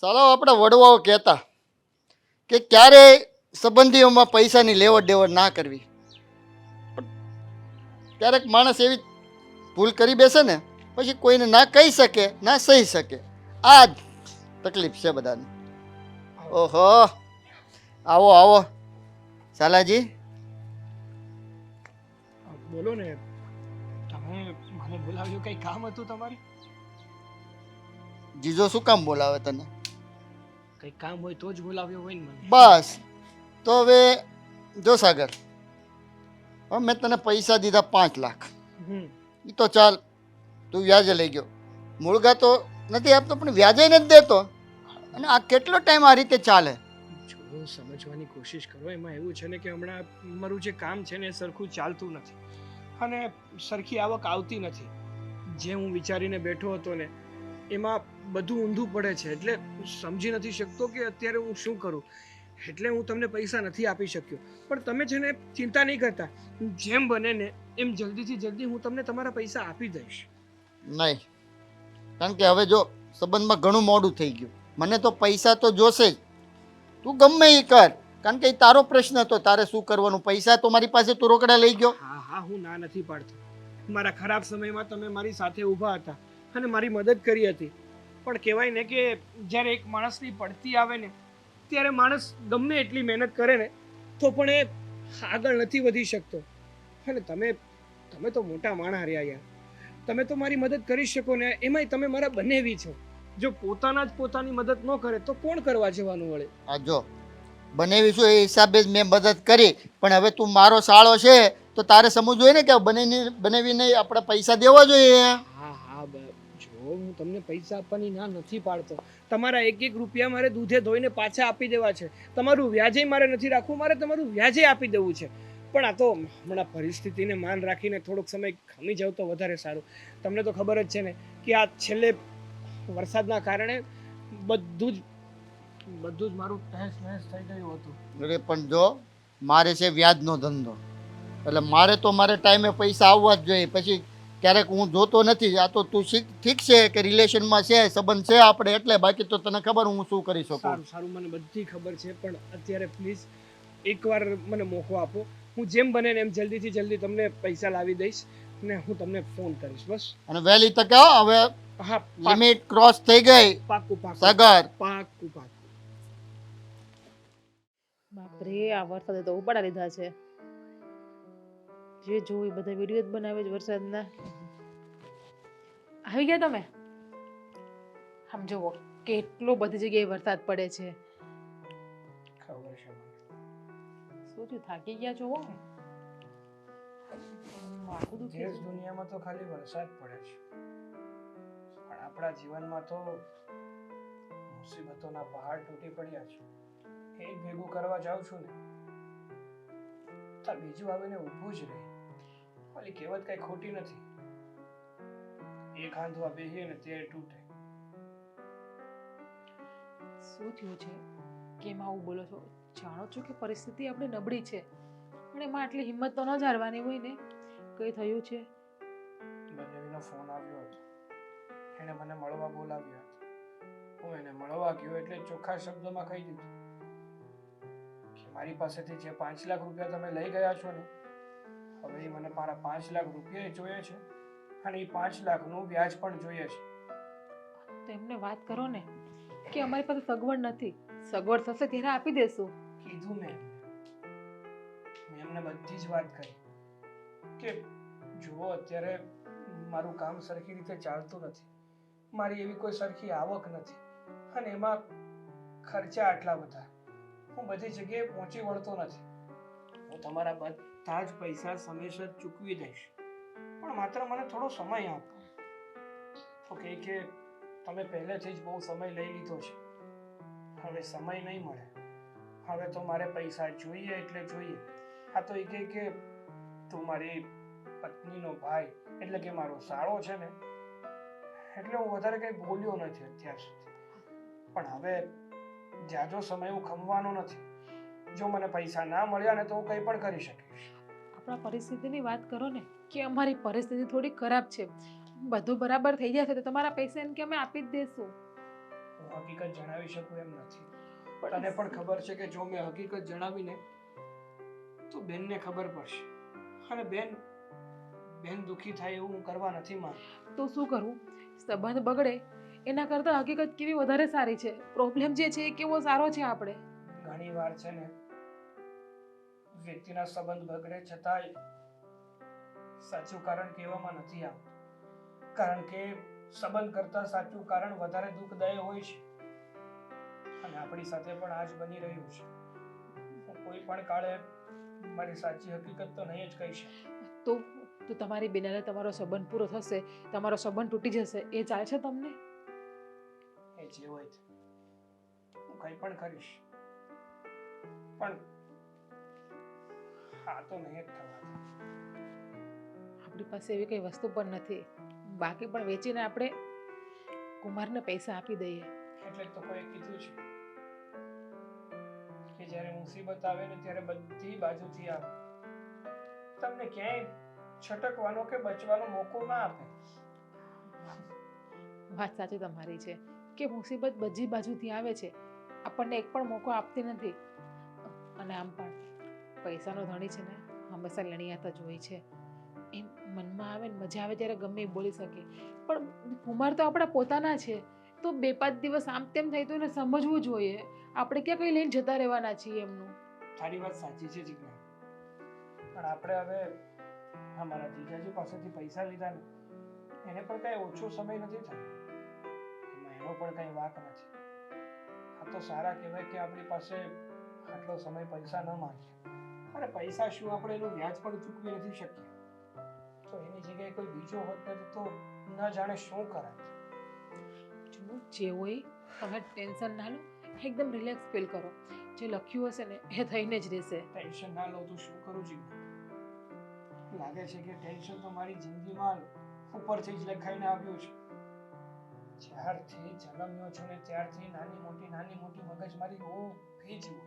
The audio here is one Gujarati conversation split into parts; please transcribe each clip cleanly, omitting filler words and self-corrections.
સાલા આપણા વડવાઓ કહેતા કે ક્યારેય સંબંધીઓમાં પૈસાની લેવડ દેવડ ના કરવી. ક્યારેક માણસ એવી ભૂલ કરી બેસે ને પછી કોઈને ના કહી શકે ના સહી શકે. આ જ તકલીફ છે બધાને. ઓહો, આવો આવો સાલાજી. બોલો ને, તમે મને બોલાવ્યો, કઈ કામ હતું તમારે? જીજો શું કામ બોલાવે તને? કઈ કામ હોય તો જ બોલાવ્યો હોય ને મને. બસ તો હવે જો સાગર, હવે મેં તને પૈસા દીધા 5 લાખ. હમ. એ તો ચાલ, તું વ્યાજે લઈ ગયો. મૂળગા તો નથી આપતો પણ વ્યાજે નથી દેતો. અને આ કેટલો ટાઈમ આ રીતે ચાલે? જો સમજવાની કોશિશ કરો. એમાં એવું છે ને કે હમણાં મારું જે કામ છે ને એ સરખું ચાલતું નથી અને સરખી આવક આવતી નથી. જે હું વિચારીને બેઠો હતો ને એમાં બધું ઊંધું પડે છે, એટલે સમજી નથી શકતો કે અત્યારે હું શું કરું. એટલે હું તમને પૈસા નથી આપી શક્યો. પણ તમે છે ને ચિંતા નહીં કરતા, જેમ બને ને એમ જલ્દીથી જલ્દી હું તમને તમારા પૈસા આપી દઈશ. નહીં, કારણ કે હવે જો સંબંધમાં ઘણું મોડું થઈ ગયું. મને તો પૈસા તો જોશે જ. તું ગમે એ કર, કારણ કે એ તારો પ્રશ્ન હતો. તારે શું કરવાનું? પૈસા તો મારી પાસે તું રોકડા લઈ ગયો. હા હા, હું ના નથી પાડતો. મારા ખરાબ સમયમાં તમે મારી સાથે ઊભા હતા અને મારી મદદ કરી હતી. પણ કહેવાય ને કે જ્યારે એક માણસની પડતી આવે ને ત્યારે માણસ ગમે એટલી મહેનત કરે ને તો પણ એ આગળ નથી વધી શકતો. અને તમે તો મોટા માણસ રહ્યા યાર. તમે તો મારી મદદ કરી શકો ને, એમાંય તમે મારા બનેવી છો. જો પોતાના જ પોતાની મદદ ન કરે તો કોણ કરવા જવાનું વળે? આ જો બનેવીશું એ હિસાબે જ મેં મદદ કરી, પણ હવે તું મારો સાળો છે તો તારે સમજવું જોઈએ ને કે બનેવીને આપણે પૈસા દેવા જોઈએ. હા હા, જો હું તમને પૈસા આપવાની ના નથી પાડતો. તમારા એક એક રૂપિયા મારે દૂધે ધોઈને પાછા આપી દેવા છે. તમારું વ્યાજે મારે નથી રાખવું, મારે તમારું વ્યાજે આપી દેવું છે. પણ આ તો હમણાં પરિસ્થિતિને માન રાખીને થોડોક સમય ખમી જાવ તો વધારે સારું. તમને તો ખબર જ છે ને કે આ છેલ્લે વરસાદના કારણે બધું જ મારું તહેસ નહેસ થઈ ગયું હતું. અરે પણ જો મારે છે વ્યાજનો ધંધો, એટલે મારે તો મારે ટાઈમે પૈસા આવવા જ જોઈએ. પછી ક્યારેક હું જોતો નથી. આ તો તું ઠીક છે કે રિલેશનમાં છે, સંબંધ છે આપણે એટલે, બાકી તો તને ખબર હું શું કરી શકું. સારું સારું, મને બધી ખબર છે. પણ અત્યારે પ્લીઝ એકવાર મને મોકો આપો. હું જેમ બને ને એમ જલ્દીથી જલ્દી તમને પૈસા લાવી દઈશ ને હું તમને ફોન કરીશ. બસ. અને વહેલી તકે હો, હવે હા, લિમિટ ક્રોસ થઈ ગઈ પાક્કું પાક્કું સાગર. પાક્કું પાક્કું. બાપરે, આ વરસાદે તો ઉપાડા લીધા છે. જે જોવું એ બધા વિડીયો જ બનાવે છે વરસાદના. આવી ગયા તમે? આમ જુઓ કેટલો બધી જગ્યાએ વરસાદ પડે છે. ખબર છે મને. શું થયું, થાકી ગયા છો? માથું દુખે દેશ છે. દુનિયામાં તો ખાલી વરસાદ પડે છે, પણ આપણા જીવનમાં તો મુસીબતોના પહાડ તૂટી પડ્યા છે. એ ભેગું કરવા જાઉં છું ને તો બીજું આવીને ઊભું જ રહે. ઓલી કહેવત કઈ ખોટી નથી, એક હાંધવા બેહીએ ને તે તૂટે. શું થયું છે? કેમ આવું બોલો છો? જાણો છો કે પરિસ્થિતિ આપણી નબળી છે અને એમાં આટલી હિંમત તો ન હારવાની હોય ને. કઈ થયું છે? બંનેવીનો ફોન આવ્યો હતો. એણે મને મળવા બોલાવ્યો હતો. હું એને મળવા ગયો એટલે ચોખ્ખા શબ્દોમાં કહી દીધું કે મારી પાસેથી જે 5 લાખ રૂપિયા તમે લઈ ગયા છો ને, હવે એ મને મારા 5 લાખ રૂપિયા જોઈએ છે અને એ 5 લાખનું વ્યાજ પણ જોઈએ છે. તો એમને વાત કરો ને કે અમારી પાસે સગવડ નથી, સગવડ થશે ત્યારે આપી દેશું. કીધું મેં એમને બધી જ વાત કરી કે જુઓ અત્યારે મારું કામ સરખી રીતે ચાલતું નથી, મારી એવી કોઈ સરખી આવક નથી અને એમાં ખર્ચા આટલા બધા, હું બધી જગ્યાએ પહોંચી વળતો નથી. હું તમારા બધા જ પૈસા સમયસર ચૂકવી દઈશ, પણ માત્ર મને થોડો સમય આપો. તો કહે કે તમે પહેલેથી જ બહુ સમય લઈ લીધો છે, હવે સમય નહીં મળે, હવે તો મારે પૈસા જોઈએ એટલે જોઈએ. આ તો એ કહે કે તું મારી પત્નીનો ભાઈ એટલે કે મારો સાળો છે ને, એટલે હું વધારે કંઈ બોલ્યો નથી અત્યાર સુધી. પણ હવે જાજો સમય હું ખમવાનો નથી. જો મને પૈસા ના મળ્યા ને તો હું કંઈ પણ કરી શકીશ. આપણા પરિસ્થિતિની વાત કરો ને કે અમારી પરિસ્થિતિ થોડી ખરાબ છે, બધું બરાબર થઈ જશે તો તમારા પૈસા એમ કે અમે આપી જ દેશું. હું હકીકત જણાવી શકું એમ નથી. તને પણ ખબર છે કે જો મેં હકીકત જણાવીને તો બેનને ખબર પડશે અને બેન દુખી થાય એવું હું કરવા નથી માંગતો. તો શું કરવું? સંબંધ બગડે એના કરતાં હકીકત કેવી વધારે સારી છે. પ્રોબ્લેમ જે છે એ કેવો સારો છે આપણે. ઘણી વાર છે ને વ્યક્તિના સંબંધ બગડે છતાંય સાચું કારણ કહેવામાં નથી આવતું, કારણ કે સંબંધ કરતાં સાચું કારણ વધારે દુઃખદાયક હોય છે. અને આપણી સાથે પણ આ જ બની રહ્યું છે. હું કોઈ પણ કાળે મારી સાચી હકીકત તો નહીં જ કહી શકું. તો તો તમારી બેનને તમારો સંબંધ પૂરો થશે, તમારો સંબંધ તૂટી જશે, એ ચાલશે તમને? એ જે હોય તે. હું કંઈ પણ કરીશ, પણ હા તો નહીં જ થવા. આપણી પાસે એવી કઈ વસ્તુ પણ નથી, બાકી પણ વેચીને આપણે કુમારને પૈસા આપી દઈએ. એટલે જ તો કોઈ કીધું છે કે જ્યારે મુસીબત આવે ને ત્યારે બધી બાજુથી આવે, તમને ક્યાંય છટકવાનો કે બચવાનો મોકો ના આપે. વાત સાચી તમારી છે કે મુસીબત બધી બાજુથી આવે છે, આપણને એક પણ મોકો આપતી નથી. અને આમ પણ પૈસાનો ધણી છે ને હંમેશા લણિયાત જ હોય છે. એમ મનમાં આવે ને મજા આવે ત્યારે ગમે એ બોલી શકે, પણ કુમાર તો આપણા પોતાના છે, તો 2-5 દિવસ આમ તેમ થઈ તો એને સમજવું જોઈએ. આપણે ક્યાં કંઈ લઈને જતા રહેવાના છીએ એમનું. તારી વાત સાચી છે જીજ્ઞા, પણ આપણે હવે અમારા જીજાજી પાસેથી પૈસા લીધા ને એને પણ કઈ ઓછો સમય નથી થયો, એમાં એનો પણ કઈ વાંક નથી. આ તો સારા કહેવાય કે આપણી પાસે આટલો સમય પૈસા ન માંગ્યા. અરે પૈસા શું, આપણે એનું વ્યાજ પણ ચૂકવી નથી શકીએ. તો એની જગ્યાએ કોઈ બીજો હોત ને તો ન જાણે શું કરાય. જો જે હોય તમે ટેન્શન ના લો, એકદમ રિલેક્સ ફીલ કરો. જે લખ્યું હશે ને એ થઈને જ રહેશે. ટેન્શન ના લઉં તો શું કરું જીજ્ઞા? લાગે છે કે ટેન્શન તો મારી જિંદગીમાં ઉપરથી જ લખાઈને આવ્યું છે. જ્યારથી જન્મ્યો છું ને ત્યારથી નાની મોટી મગજમારી ઊભી જ હોય.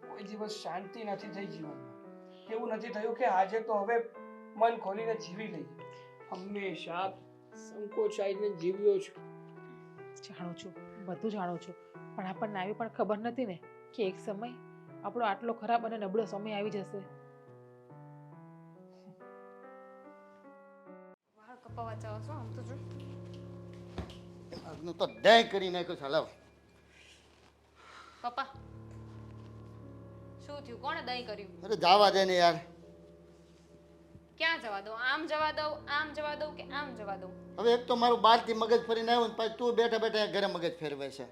કોઈ દિવસ શાંતિ નથી થઈ જીવનમાં. એવું નથી થયું કે આજે તો હવે મન ખોલીને જીવી લઈએ. હંમેશા સંકોચાઈને જીવ્યો છું. જાણું છું, બધું જાણું છું, પણ આપણને આવી પણ ખબર નથી ને કે એક સમય આપણો આટલો ખરાબ અને નબળો સમય આવી જશે. વાળ કપાવા જાવ છો આમ તો જો. આજનું તો દય કરી નાખ્યું છે. હલાવ. પપ્પા શું થયું? કોણે દહીં કર્યું? અરે જાવા દે ને યાર. ક્યાં જવા દઉં? આમ જવા દઉં, આમ જવા દઉં કે આમ જવા દઉં? હવે એક તો મારું બહારથી મગજ ફરીને આવ્યું ને પાછું તું બેઠા બેઠા ઘરે મગજ ફેરવે છે.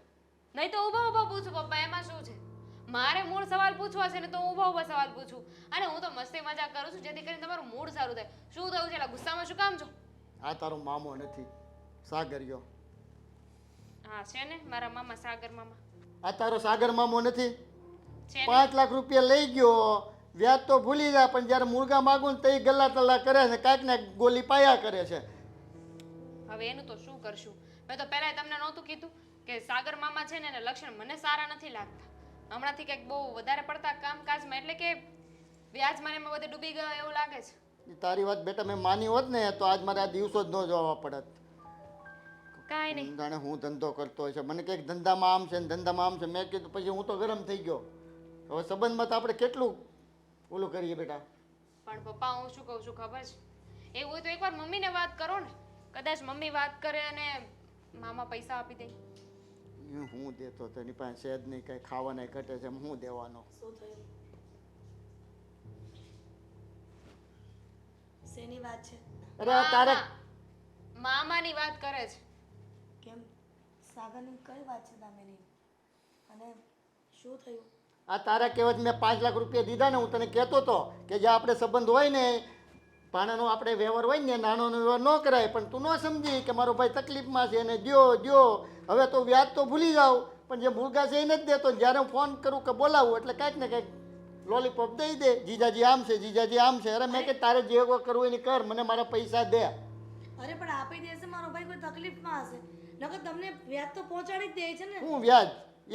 નહીં તો ઊભા ઊભા પૂછું પપ્પા, એમાં શું છે? મારે મૂળ સવાલ પૂછવા છે ને તો ઊભા ઊભા સવાલ પૂછું. અને હું તો મસ્તી મજાક કરું છું જેથી કરીને તમારું મૂડ સારું થાય. શું થયું છે? એટલે ગુસ્સામાં શું કામ છો? આ તારો મામો નથી, સાગરિયો. હા છે ને મારા મામા, સાગર મામા આ તારો સાગર મામો નથી. છે ને. 5 લાખ રૂપિયા લઈ ગયો, વ્યાજ તો ભૂલી જાય, પણ જ્યારે મુર્ગા માગું ને તો એ ગલ્લા તલ્લા કરે છે, કાંઈક ને ગોલી પાયા કરે છે. હવે એનું તો શું કરશું? મેં તો પહેલાં તમને નહોતું કીધું કે સાગર મામા છે ને એના લક્ષણ મને સારા નથી લાગતા. હમણાંથી કંઈક બહુ વધારે પડતા કામકાજમાં એટલે કે વ્યાજમાં એમાં બધે ડૂબી ગયા એવું લાગે છે. એ તારી વાત બેટા મેં માની હોત ને તો આજ મારે આ દિવસો જ ન જોવા પડત. કાંઈ નહીં. જાણે હું ધંધો કરતો હોય છે, મને કંઈક ધંધામાં આમ છે ને ધંધામાં આમ છે. મેં કીધું પછી હું તો ગરમ થઈ ગયો. હવે સંબંધમાં તો આપણે કેટલું ઓલું કરીએ બેટા. પણ પપ્પા હું શું કહું છું ખબર છે? એવું હોય તો એકવાર મમ્મીને વાત કરો ને. કદાચ મમ્મી વાત કરે અને મામા પૈસા આપી દે. હું દેતો તો એની પાસે છે જ નહીં, કાંઈ ખાવાના ઘટે છે, હું દેવાનો. શું થયું? શેની વાત છે? અરે આ તારે મામાની વાત કરે છે. કેમ સાગરની કઈ વાત છે દામિની? અને શું થયું? આ તારા કહેવાત મેં 5 લાખ રૂપિયા દીધા ને, હું તને કહેતો હતો કે જે આપણે સંબંધ હોય ને પાણાનો આપણે વ્યવહાર હોય ને નાનોનો વ્યવહાર ન કરાય, પણ તું ન સમજી કે મારો ભાઈ તકલીફમાં છે એને દ્યો. હવે તો વ્યાજ તો ભૂલી જાવ, પણ જે મુર્ગા છે એને જ દેતો. જ્યારે હું ફોન કરું કે બોલાવું એટલે કાંઈક ને કાંઈક લોલીપોપ દઈ દે. જીજાજી આમ છે, જીજાજી આમ છે. અરે મેં કે તારે જે કરવું એની કર, મને મારા પૈસા દે. અરે પણ આપી દેશે મારો ભાઈ, કોઈ તકલીફમાં હશે નકર તમને વ્યાજ તો પહોંચાડી જ દે છે ને. હું વ્યાજ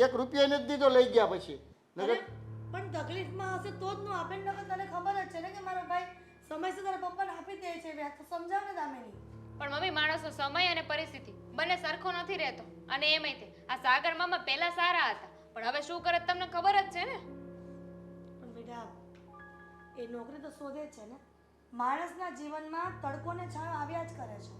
1 રૂપિયા એને જ દીધો લઈ ગયા પછી. અરે પણ તકલીફમાં હશે તો જ નું આપે ને. નકર તને ખબર જ છે ને કે મારો ભાઈ સમયસર તારા પપ્પાને આપી દે છે વ્યાજ. તો સમજાવ ને દામિની. પણ મમ્મી માણસનો સમય અને પરિસ્થિતિ બંને સરખો નથી રહેતો. અને એમાંય તે આ સાગર મામા પહેલા સારા હતા, પણ હવે શું કરે તમને ખબર જ છે ને. પણ બેટા એ નોકરી તો શોધે જ છે ને. માણસના જીવનમાં તડકો ને છાંયો આવ્યા જ કરે છે.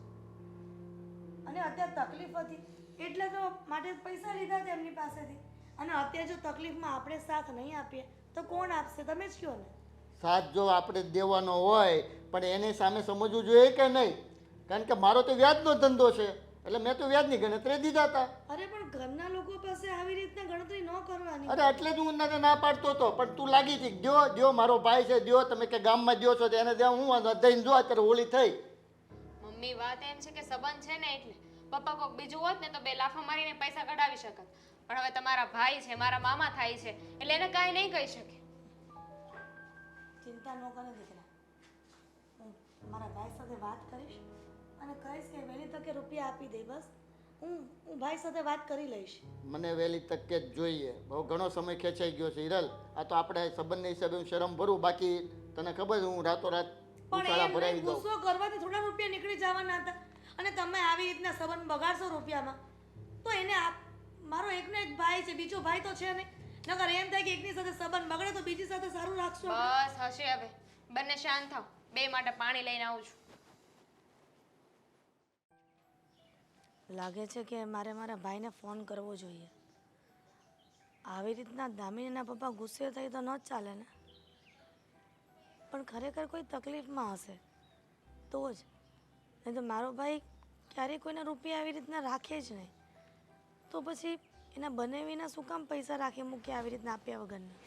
અને અત્યારે તકલીફ હતી એટલે તો માટે પૈસા લીધા હતા એમની પાસેથી. અને અત્યારે જો તકલીફમાં આપણે સાથ નહીં આપીએ તો કોણ આપશે? તમે જ કહો ને. સાથ જો આપણે જ દેવાનો હોય પણ એની સામે સમજવું જોઈએ કે નહીં? કારણ કે મારો તો વ્યાજનો ધંધો છે એટલે મેં તો વ્યાજની ગણતરી દીધા હતા. અરે પણ ઘરના લોકો પાસે આવી રીતના ગણતરી ન કરવાની. અરે એટલે જ હું તને ના પાડતો હતો પણ તું લાગી હતી દ્યો દ્યો મારો ભાઈ છે દ્યો, તમે કે ગામમાં દ્યો છો તો એને દે. હું દઈને જો અત્યારે હોળી થઈ. મમ્મી વાત એમ છે કે સંબંધ છે ને એટલે. પપ્પા કોક બીજું હોત ને તો બે લાફા મારીને પૈસા કઢાવી શકત, પણ હવે તમારા ભાઈ છે, મારા મામા થાય છે એટલે એને કાંઈ નહીં કહી શકે. ચિંતા ન કરે દીકરા. હું મારા ભાઈ સાથે વાત કરીશ અને કહીશ કે વહેલી તકે રૂપિયા આપી દે. બસ હું ભાઈ સાથે વાત કરી લઈશ. મને વહેલી તકે જ જોઈએ. બહુ ઘણો સમય ખેંચાઈ ગયો છે હિરલ. આ તો આપણે સંબંધના હિસાબે હું શરમ ભરું, બાકી તને ખબર છે હું રાતોરાત પણ ઉછાળા એમ ભરાવી નહીં, દઉં. ગુસ્સો કરવાથી થોડા રૂપિયા નીકળી જવાના હતા અને તમે આવી રીતના સંબંધ બગાડશો રૂપિયામાં તો એને મારો એકનો એક ભાઈ છે, બીજો ભાઈ તો છે નહીં. નકર એમ થાય કે એકની સાથે સંબંધ બગડે તો બીજી સાથે સારું રાખશો. બસ હશે હવે. બંને શાંત થાવ. બે માટે પાણી લઈને આવું છું. લાગે છે કે મારે મારા ભાઈને ફોન કરવો જોઈએ. આવી રીતના દામિનીના પપ્પા ગુસ્સે થઈ તો ન જ ચાલે ને. પણ ખરેખર કોઈ તકલીફમાં હશે તો જ. નહીં તો મારો ભાઈ ક્યારેય કોઈના રૂપિયા આવી રીતના રાખે જ નહીં. તો પછી એના બનેવીના શું કામ પૈસા રાખી મૂકે આવી રીતના આપ્યા વગરના?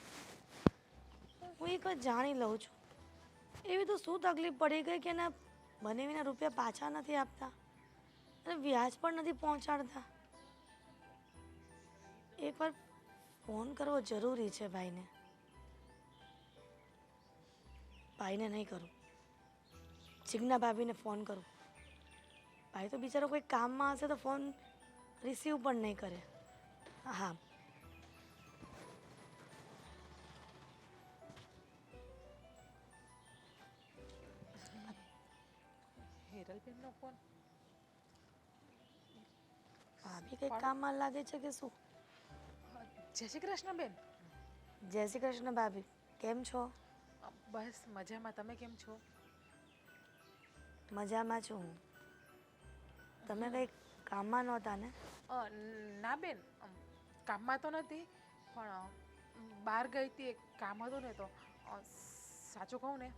હું એક વાત જાણી લઉં છું. એવી તો શું તકલીફ પડી ગઈ કે એના બનેવીના રૂપિયા પાછા નથી આપતા અને વ્યાજ પણ નથી પહોંચાડતા. એકવાર ફોન કરવો જરૂરી છે ભાઈને. ભાઈને નહીં કરું, જીજ્ઞા ભાભીને ફોન કરું. ભાઈ તો બિચારો કોઈ કામમાં હશે તો ફોન રિસીવ પણ નહીં કરે. હા, હિરલબેનનો ફોન. ભાભી કંઈક કામમાં લાગે છે કે શું? જય શ્રી કૃષ્ણ બેન. જય શ્રી કૃષ્ણ ભાભી, કેમ છો? બસ મજામાં. તમે કેમ છો? મજામાં છું હું. તમે કંઈક કામમાં નહોતા ને? ના બેન, કામમાં તો નથી પણ બહાર ગઈ હતી, એક કામ હતું ને. તો સાચું કહું ને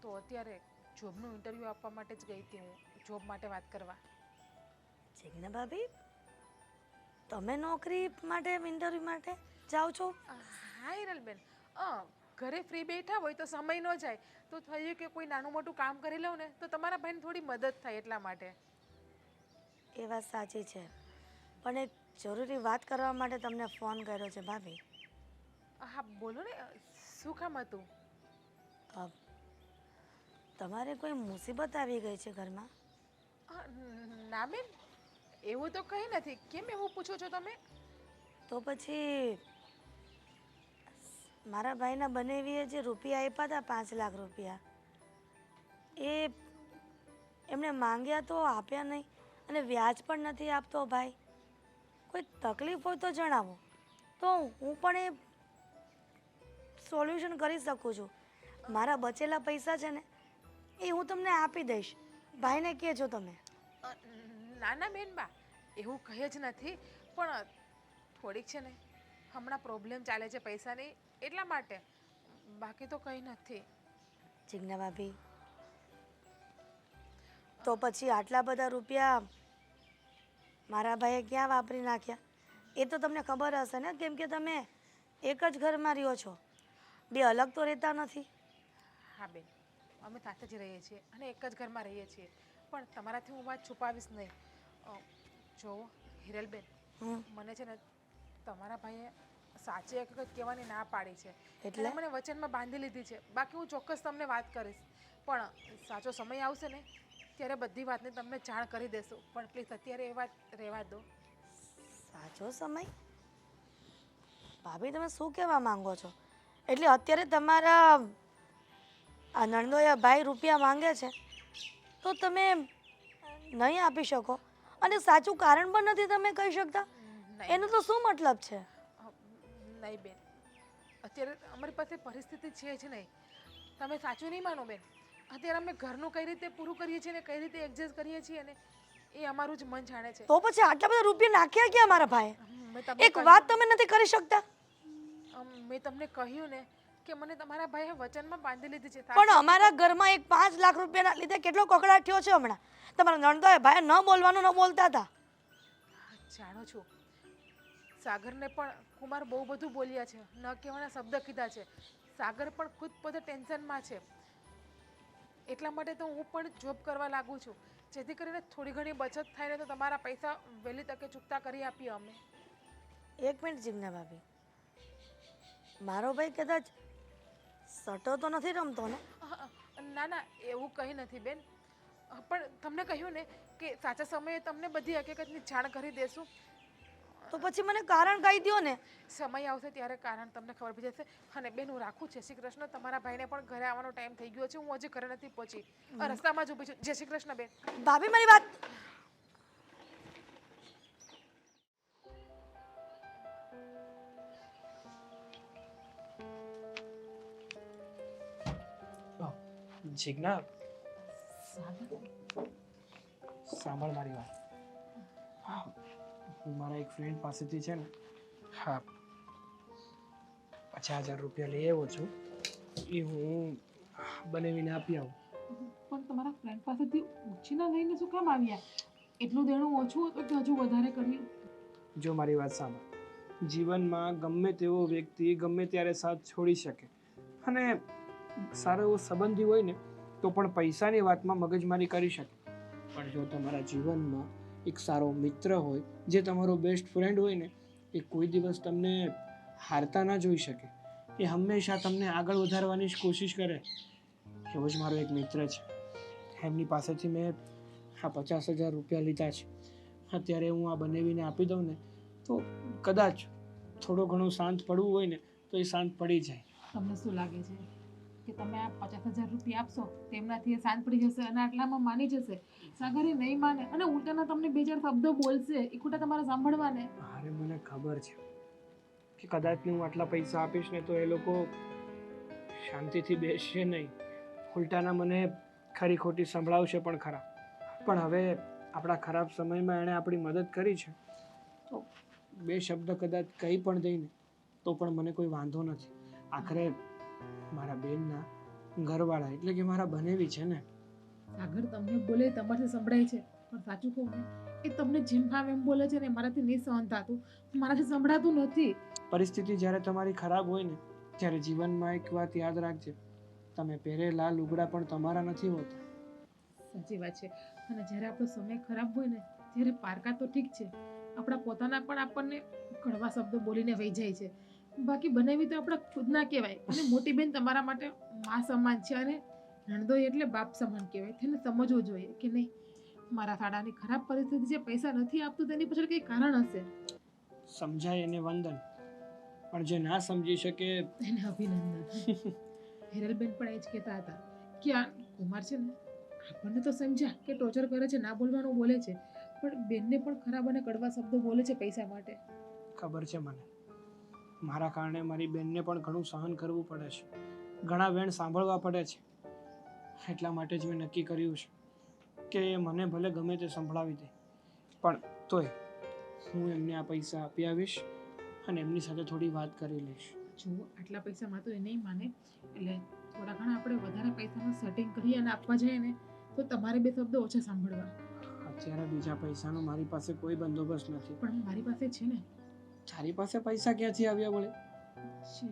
તો અત્યારે જોબનું ઇન્ટરવ્યૂ આપવા માટે જ ગઈ હતી હું, જોબ માટે વાત કરવા. જીજ્ઞા ભાભી, તમે નોકરી માટે ઇન્ટરવ્યૂ માટે જાઓ છો? હા હિરલબેન, ઘરે ફ્રી બેઠા હોય તો સમય ન જાય તો થયું કે કોઈ નાનું મોટું કામ કરી લઉં ને તો તમારા ભાઈને થોડી મદદ થાય એટલા માટે. એ વાત સાચી છે પણ એક જરૂરી વાત કરવા માટે તમને ફોન કર્યો છે ભાભી. હા બોલો ને, શું કામ હતું? તમારે કોઈ મુસીબત આવી ગઈ છે ઘરમાં? ના બેન, એવું તો કંઈ નથી. કેમ એવું પૂછો છો તમે? તો પછી મારા ભાઈના બનેવીએ જે રૂપિયા આપ્યા હતા 5 લાખ રૂપિયા, એ એમણે માંગ્યા તો આપ્યા નહીં અને વ્યાજ પણ નથી આપતો ભાઈ. કોઈ તકલીફ હોય તો જણાવો તો હું પણ એ સોલ્યુશન કરી શકું છું. મારા બચેલા પૈસા છે ને એ હું તમને આપી દઈશ. ભાઈને કહેજો તમે. ના ના બેન બા, એવું કહે જ નથી, પણ થોડીક છે ને હમણાં પ્રોબ્લેમ ચાલે છે પૈસાની એટલા માટે, બાકી તો કંઈ નથી. જીજ્ઞા ભાભી, તો પછી આટલા બધા રૂપિયા મારા ભાઈએ ક્યાં વાપરી નાખ્યા? એ તો તમને ખબર હશે ને, કેમ કે તમે એક જ ઘરમાં રહ્યો છો, બે અલગ તો રહેતા નથી. હા બેન, અમે સાથે જ રહીએ છીએ અને એક જ ઘરમાં રહીએ છીએ, પણ તમારાથી હું વાત છુપાવીશ નહીં. જો હિરલબેન, મને છે ને તમારા ભાઈએ સાચી હકીકત કહેવાની ના પાડી છે એટલે મને વચનમાં બાંધી લીધી છે. બાકી હું ચોક્કસ તમને વાત કરીશ, પણ સાચો સમય આવશે ને ત્યારે બધી વાતને તમને જાણ કરી દેશું. પણ પ્લીઝ અત્યારે એ વાત રહેવા દો. સાચો સમય? ભાભી તમે શું કહેવા માંગો છો? એટલે અત્યારે તમારા આ નણંદોયા ભાઈ રૂપિયા માંગે છે તો તમે નહીં આપી શકો અને સાચું કારણ પણ નથી તમે કહી શકતા? એનો તો શું મતલબ છે? નહીં બેન, અત્યારે અમારી પાસે પરિસ્થિતિ છે જ નહીં. તમે સાચું નહીં માનો બેન. અત્યારે અમે ઘરનું કઈ રીતે પૂરું કરીએ છીએ ને કઈ રીતે એડજસ્ટ કરીએ છીએ ને એ અમારું જ મન જાણે છે. તો પછી આટલા બધા રૂપિયા નાખ્યા ક્યાં મારા ભાઈ? મેં તમને એક વાત તમે નથી કરી શકતા? મેં તમને કહ્યું ને કે મને તમારા ભાઈએ વચનમાં બાંધી લીધી છે. પણ અમારા ઘરમાં એક 5 લાખ રૂપિયાના લીધે કેટલો કકડાટ થયો છે હમણાં. તમારા નણંદોએ ભાઈ ન બોલવાનું ન બોલતા હતા. જાણો છું, સાગરને પણ કુમાર બહુ બધું બોલ્યા છે, ન કહેવાના શબ્દ કીધા છે. સાગર પણ ખુદ પોતે ટેન્શનમાં છે. એટલા માટે તો હું પણ જોબ કરવા લાગુ છું, જેથી કરીને થોડી ઘણી બચત થાય ને તો તમારા પૈસા વહેલી તકે ચૂકતા કરી આપીએ અમે. એક મિનિટ જીજ્ઞા ભાભી, મારો ભાઈ કદાચ સટો તો નથી રમતો ને? ના ના, એવું કંઈ નથી બેન. પણ તમને કહ્યું ને કે સાચા સમયે તમને બધી હકીકતની જાણ કરી દેશું. તો પછી મને કારણ કહી દ્યો ને. સમય આવશે ત્યારે કારણ તમને ખબર પડી જશે. અને બેન હું રાખું. જય શ્રી કૃષ્ણ. તમારા ભાઈને પણ ઘરે આવવાનો ટાઈમ થઈ ગયો છે. હું હજી ઘરે નથી પહોંચી, રસ્તામાં જ ઊભી છું. જય શ્રી કૃષ્ણ બેન. ભાભી મારી વાત જીજ્ઞા, સાંભળ મારી વાત. હું મારા એક ફ્રેન્ડ પાસેથી છે ને 50,000 રૂપિયા લઈ આવ્યો છું. એ હું બનાવીને આપી આવું. પણ તમારા ફ્રેન્ડ પાસેથી ઉછીના લઈને શું કામ આવ્યા? એટલું દેણું ઓછું હતું કે હજુ વધારે કર્યું? જો મારી વાત સાંભળ, જીવનમાં ગમે તેવો વ્યક્તિ ગમે ત્યારે સાથ છોડી શકે, અને સારો એવો સંબંધી હોય ને તો પણ પૈસાની વાતમાં મગજમારી કરી શકે. પણ જો તમારા જીવનમાં એક સારો મિત્ર હોય, જે તમારો બેસ્ટ ફ્રેન્ડ હોય ને, એ કોઈ દિવસ તમને હારતા ના જોઈ શકે. એ હંમેશા તમને આગળ વધારવાની જ કોશિશ કરે. એવો જ મારો એક મિત્ર છે. એમની પાસેથી મેં 50,000 રૂપિયા લીધા છે. અત્યારે હું આ બનાવીને આપી દઉં ને તો કદાચ થોડો ઘણો શાંત પડવું હોય ને તો એ શાંત પડી જાય. તમને શું લાગે છે કે તમે આ 50,000 રૂપિયા આપશો તેમનાથી એ શાંત પડી જશે અને આટલામાં માની જશે? સાગર એ નહીં માને અને ઉલટાના તમને 2-4 શબ્દો બોલશે. એ ખોટા તમારે સાંભળવાને. અરે મને ખબર છે કે કદાચ હું આટલા પૈસા આપીશ ને તો એ લોકો શાંતિથી બેસશે નહીં, ઉલટાના મને ખરી ખોટી સંભળાવશે પણ ખરા. પણ હવે આપણા ખરાબ સમયમાં એણે આપણી મદદ કરી છે તો 2 શબ્દ કદાચ કહી પણ દઈને તો પણ મને કોઈ વાંધો નથી. આખરે મારા બેનના ઘરવાળા એટલે કે મારા બનેવી છે ને. સાગર તમને બોલે તમારથી સંભળાય છે, પણ સાચું કહું ને એ તમને જેમ ફાવે એમ બોલે છે ને મારાથી નહીં સહન થતું, મારાથી સંભળાતું નથી. પરિસ્થિતિ જ્યારે તમારી ખરાબ હોય ને ત્યારે જીવનમાં એક વાત યાદ રાખજે, તમે પહેરેલા લુગડા પણ તમારા નથી હોતા. સાચી વાત છે. અને જ્યારે આપણો સમય ખરાબ હોય ને ત્યારે પારકા તો ઠીક છે, આપણા પોતાના પણ આપણને કડવા શબ્દો બોલીને વહી જાય છે. બાકી બનાવી તો આપણા ખુદના કહેવાય. અને મોટી બેન તમારા માટે મા સમાન છે અને નણદોઈ એટલે બાપ સમાન કહેવાય. તેને સમજવું જોઈએ કે નહીં મારા સાડાની ખરાબ પરિસ્થિતિ છે, પૈસા નથી આપતું તેની પાછળ કંઈ કારણ હશે. સમજાય એને વંદન, પણ જે ના સમજી શકે એને અભિનંદન. હિરલબેન પણ એ જ કહેતા હતા કે આ કુમાર છે ને આપણને તો સમજ્યા કે ટોર્ચર કરે છે, ના બોલવાનું બોલે છે, પણ બેનને પણ ખરાબ અને કડવા શબ્દો બોલે છે પૈસા માટે. ખબર છે મને. મારા કારણે મારી બેનને પણ ઘણું સહન કરવું પડે છે, ઘણા વેણ સાંભળવા પડે છે. એટલા માટે જ મેં નક્કી કર્યું છે કે મને ભલે ગમે તે સંભળાવી દે, પણ તોય હું એમને આ પૈસા આપી આવીશ અને એમની સાથે થોડી વાત કરી લઈશ. જો આટલા પૈસામાં તો એ નહીં માને, એટલે થોડા ઘણા આપણે વધારે પૈસાનું સેટિંગ કરીએ અને આપવા જઈએ ને તો તમારે 2 શબ્દો ઓછા સાંભળવા. અત્યારે બીજા પૈસાનો મારી પાસે કોઈ બંદોબસ્ત નથી. પણ મારી પાસે છે ને. તારી પાસે પૈસા ક્યાંથી આવ્યા વળે? છે.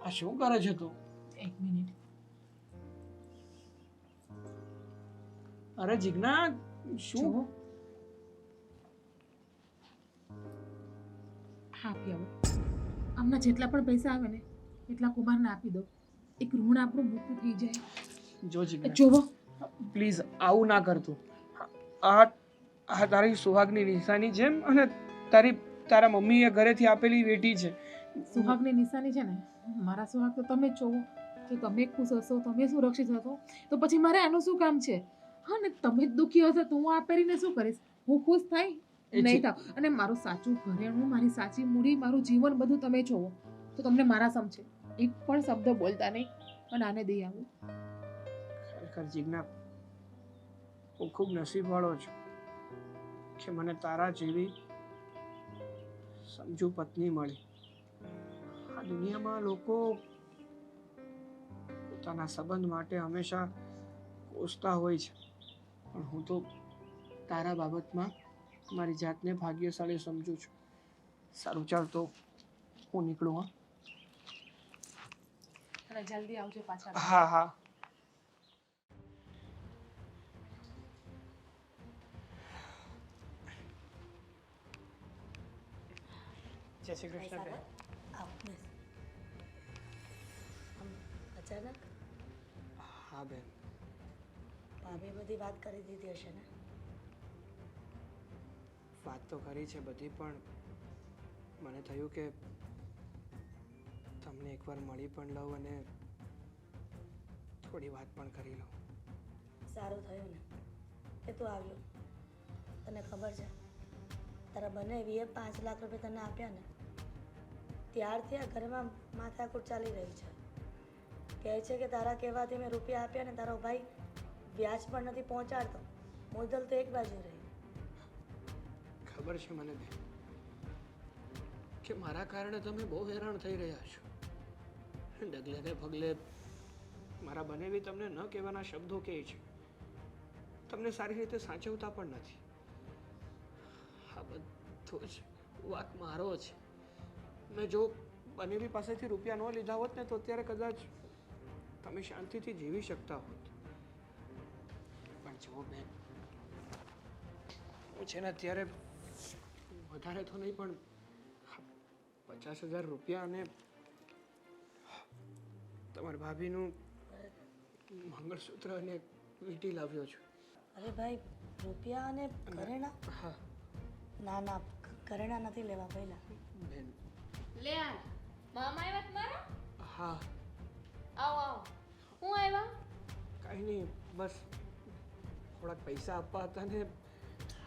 આ શું કરે છે તું? 1 મિનિટ. અરે જીજ્ઞા, શું? જુઓ. હા આપી આવો. આમના જેટલા પણ પૈસા આવે ને એટલા કુમારને આપી દો. એક ઋણ આપણું મુક્ત થઈ જાય. જો જીજ્ઞા, જોવો પ્લીઝ આવું ના કરતું. આ તારી સુહાગની નિશાની છે અને તારા મમ્મીએ ઘરેથી આપેલી વેટી છે. સુહાગની નિશાની છે ને, મારા સુહાગ તો તમે જ જોવો. જો તમે ખુશ હશો, તમે સુરક્ષિત હશો, તો પછી મારે આનું શું કામ છે? હા ને, તમે જ દુઃખી હશો તો હું આ પહેરીને શું કરીશ? હું ખુશ થાય નહીં થાવ. અને મારું સાચું ઘરેણું, મારી સાચી મૂડી, મારું જીવન બધું તમે જોવો તો તમને મારા સમજે. એક પણ શબ્દ બોલતા નહીં અને આને દઈ આવું. ખરેખર જીજ્ઞા, હું ખૂબ નસીબવાળો છું કે મને તારા જેવી સમજુ પત્ની મળી. આ દુનિયામાં લોકો પોતાના સંબંધ માટે હંમેશા કોસતા હોય છે, પણ હું તો તારા બાબતમાં મારી જાતને ભાગ્યશાળી સમજુ છું. સારું, ચાલ તો હું નીકળું. હા અને જલ્દી આવજો પાછા. હા હા. જય શ્રી કૃષ્ણ બેન. આવ બેસ. આમ અચાનક હા બેન, ભાભી બધી વાત કરી દીધી હશે ને? વાત તો કરી છે બધી, પણ મને થયું કે તમને એકવાર મળી પણ લઉં અને થોડી વાત પણ કરી લઉં. સારું થયું ને કે તું આવ્યો. તને ખબર છે, તારા બનેવીએ 5 લાખ રૂપિયા તને આપ્યા ને, ત્યારથી આ ઘરમાં માથાકૂટ ચાલી રહી છે. કહે છે કે તારા કહેવાથી મેં રૂપિયા આપ્યા ને તારો ભાઈ વ્યાજ પણ નથી પહોંચાડતો, મુદ્દલ તો એક બાજુ રહી. ખબર છે મને બેન કે મારા કારણે તમે બહુ હેરાન થઈ રહ્યા છો. ડગલે ને પગલે મારા બનેવી તમને ન કહેવાના શબ્દો કહે છે, તમને સારી રીતે સાચવતા પણ નથી. આ બધો જ વાંક મારો છે. મેં જો બનેવી પાસેથી રૂપિયા ન લીધા હોત ને તો અત્યારે કદાચ તમે શાંતિથી જીવી શકતા હોત. પણ જો બેન, હું છે ને અત્યારે વધારે તો નહીં પણ 50,000 રૂપિયા અને તમારા ભાભીનું મંગળસૂત્ર અને વીંટી લાવ્યો છું. અરે ભાઈ, રૂપિયા અને ઘરેણા? હા ના ના, ઘરેણા નથી લેવા પહેલા. બેન. લે આ મામા આવ્યા તમારા? હા. આવો આવો. હું આવ્યા? કાંઈ નહીં, બસ થોડાક પૈસા આપવા હતા ને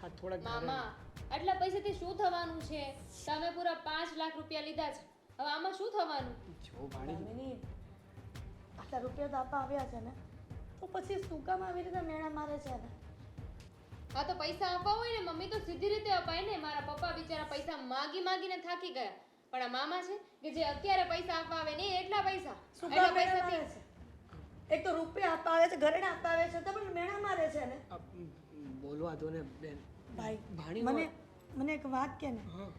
આ થોડાક મામા, આટલા પૈસાથી શું થવાનું છે? તમે પૂરા 5 લાખ રૂપિયા લીધા છે, હવે આમાં શું થવાનું? જો ભાણી, દામિની, આટલા રૂપિયા તો આપવા આવ્યા છે ને, તો પછી શું કામ આવી રીતે મેણા મારે છે ને? હા તો પૈસા આપવા હોય ને મમ્મી તો સીધી રીતે અપાય ને. મારા પપ્પા બિચારા પૈસા માગી માગીને થાકી ગયા, પણ આ મામા છે કે જે અત્યારે પૈસા આપવા આવે ને એટલા પૈસા શું એટલા કામ મેણા મારે પૈસાથી છે? એક તો રૂપિયા આપવા આવે છે, ઘરેણા આપવા આવે છે, તો પણ મેણા મારે છે ને? બોલવા દો ને બેન. ભાઈ, ભાણી મને એક વાત કે ને, હા,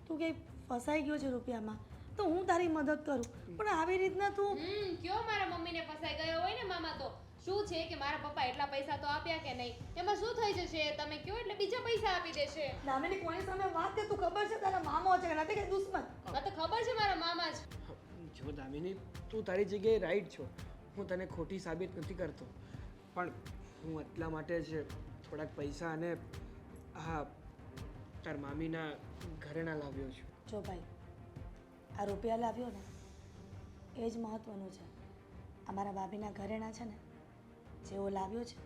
તું કે ફસાઈ ગયો છે રૂપિયામાં, તો હું તારી મદદ કરું, પણ આવી રીતના તું કયો મારા મમ્મીને ફસાઈ ગયો હોય ને મામા તો શું છે કે મારા પપ્પા એટલા પૈસા તો આપ્યા કે નહીં, એમાં શું થઈ જશે? તમે કયો એટલે બીજા પૈસા આપી દેશે. દામિની કોની સામે વાત કે તું ખબર છે તારા મામો છે કે નથી કે દુશ્મન? હા તો ખબર છે મારા મામા છે. જો દામિની, તું તારી જગ્યાએ રાઈટ છો, હું તને ખોટી સાબિત નથી કરતો, પણ હું એટલા માટે જ થોડાક પૈસા અને હા તાર મામીના ઘરેણા લાવ્યો છું. જો ભાઈ, આ રૂપિયા લાવ્યો ને એ જ મહત્વનું છે. અમારા ભાભીના ઘરેણા છે ને, જેવો લાવ્યો છે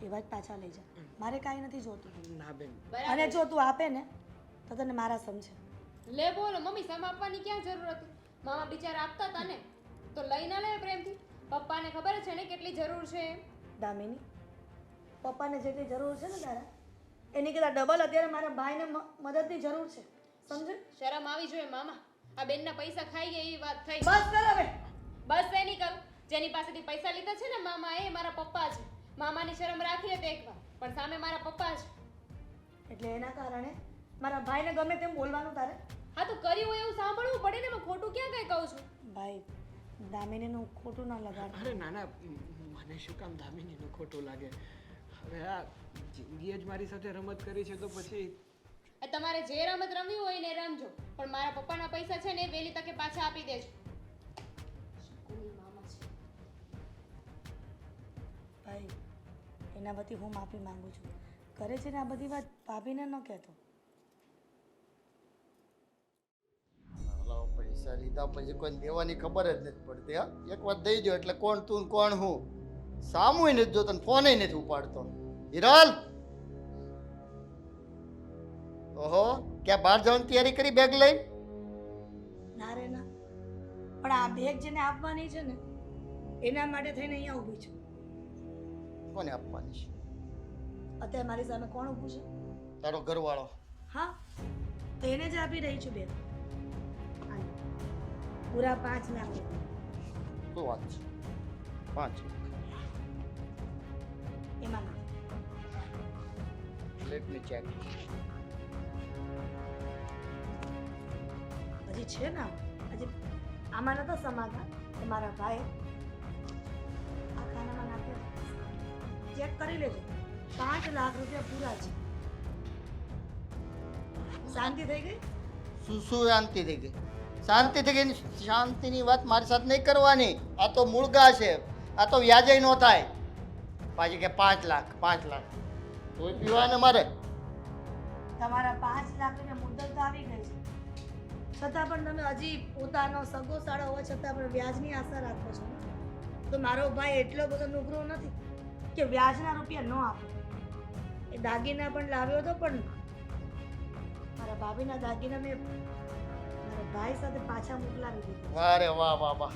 એવા જ પાછા લઈ જા. મારે કાંઈ નથી જોતું. ના બેન, બરાબર અને જો તું આપે ને તો તને મારા સમજે. લે બોલો મમ્મી, સમ આપવાની ક્યાં જરૂર હતી? મામા બિચારા આપતા હતા ને તો લઈ ના લે પ્રેમથી. પપ્પાને ખબર છે ને કેટલી જરૂર છે એમ. દામિની, પપ્પાને જેટલી જરૂર છે ને તારા, એની કરતાં ડબલ અત્યારે મારા ભાઈને મદદની જરૂર છે, સમજે? શરમ આવી જોઈએ મામા. આ બેનના પૈસા ખાઈ ગયા એવી વાત થઈ. બસ કર હવે. બસ એ નહીં કરું. જેની પાસેથી પૈસા લીધા છે ને મામા, એ મારા પપ્પા છે. મામાની શરમ રાખી લે તો એકવાર, પણ સામે મારા પપ્પા છે. એટલે એના કારણે મારા ભાઈને ગમે તેમ બોલવાનું તારે? હા તો કર્યું હોય એવું સાંભળવું પડે ને. એમાં ખોટું ક્યાં કઈ કહું છું? ભાઈ, દામિનીનું ખોટું ના લગાડ. અરે નાના, મને શું કામ દામિનીનું ખોટું લાગે? હવે આ જિંદગીએ જ મારી સાથે રમત કરી છે તો પછી તમારે જે રમત રમવી હોય ને રમજો, પણ મારા પપ્પાના પૈસા છે ને એ વહેલી તકે પાછા આપી દેજો. શકુની મામા છે. ભાઈ, એના વતી હું માફી માંગુ છું. કરે છે ને આ બધી વાત ભાભીને ન કહેતો. ઓલા પૈસા પૈસા લીધા પછી કોઈ દેવાની ખબર જ નથી પડતી. હા, એક વાર દઈ દો એટલે કોણ તું ને કોણ હું સામુય નથી જોતો ને ફોને નથી ઉપાડતો. હિરલ, ઓહો, ક્યાં બહાર જવાની તૈયારી કરી બેગ લઈ? ના રે ના, પણ આ બેગ જેને આપવાની છે ને એના માટે થઈને અહીંયા ઊભી છું. કોને આપવાની છે? અત્યારે મારી સામે કોણ ઊભું છે? તારો ઘરવાળો. હા, તો એને જ આપી રહી છું બેગ. હાલો, પૂરા 5 લાખ રૂપિયા. શું વાત છે? 5 એમાં ના. Let me check. હજી છે ને હજી આમાં નતો સમાતા કે મારા ભાઈ આ ખાનામાં નાખ્યા. ચેક કરી લેજો, 5 લાખ રૂપિયા પૂરા છે. શાંતિ થઈ ગઈ? શું શાંતિ થઈ ગઈ? શાંતિ થઈ ગઈ? શાંતિની વાત મારી સાથે નહીં કરવાની. આ તો મૂળગા છે, આ તો વ્યાજે ન થાય. પાછી કે 5 લાખ 5 લાખ તોય પીવા ને મારે. તમારા 5 લાખ રૂપિયા મુદ્દત તો આવી ગઈ છે, છતાં પણ તમે હજી પોતાનો સગો સાળો હોવા છતાં પણ વ્યાજની આશા રાખો છો. તો મારો ભાઈ એટલો બધો નુકરો નથી કે વ્યાજના રૂપિયા ન આપે. એ દાગીના પણ લાવ્યો હતો, પણ મારા ભાભીના દાગીના મેં મારા ભાઈ સાથે પાછા મોકલાવી દીધા. વાહ રે વાહ વાહ વાહ.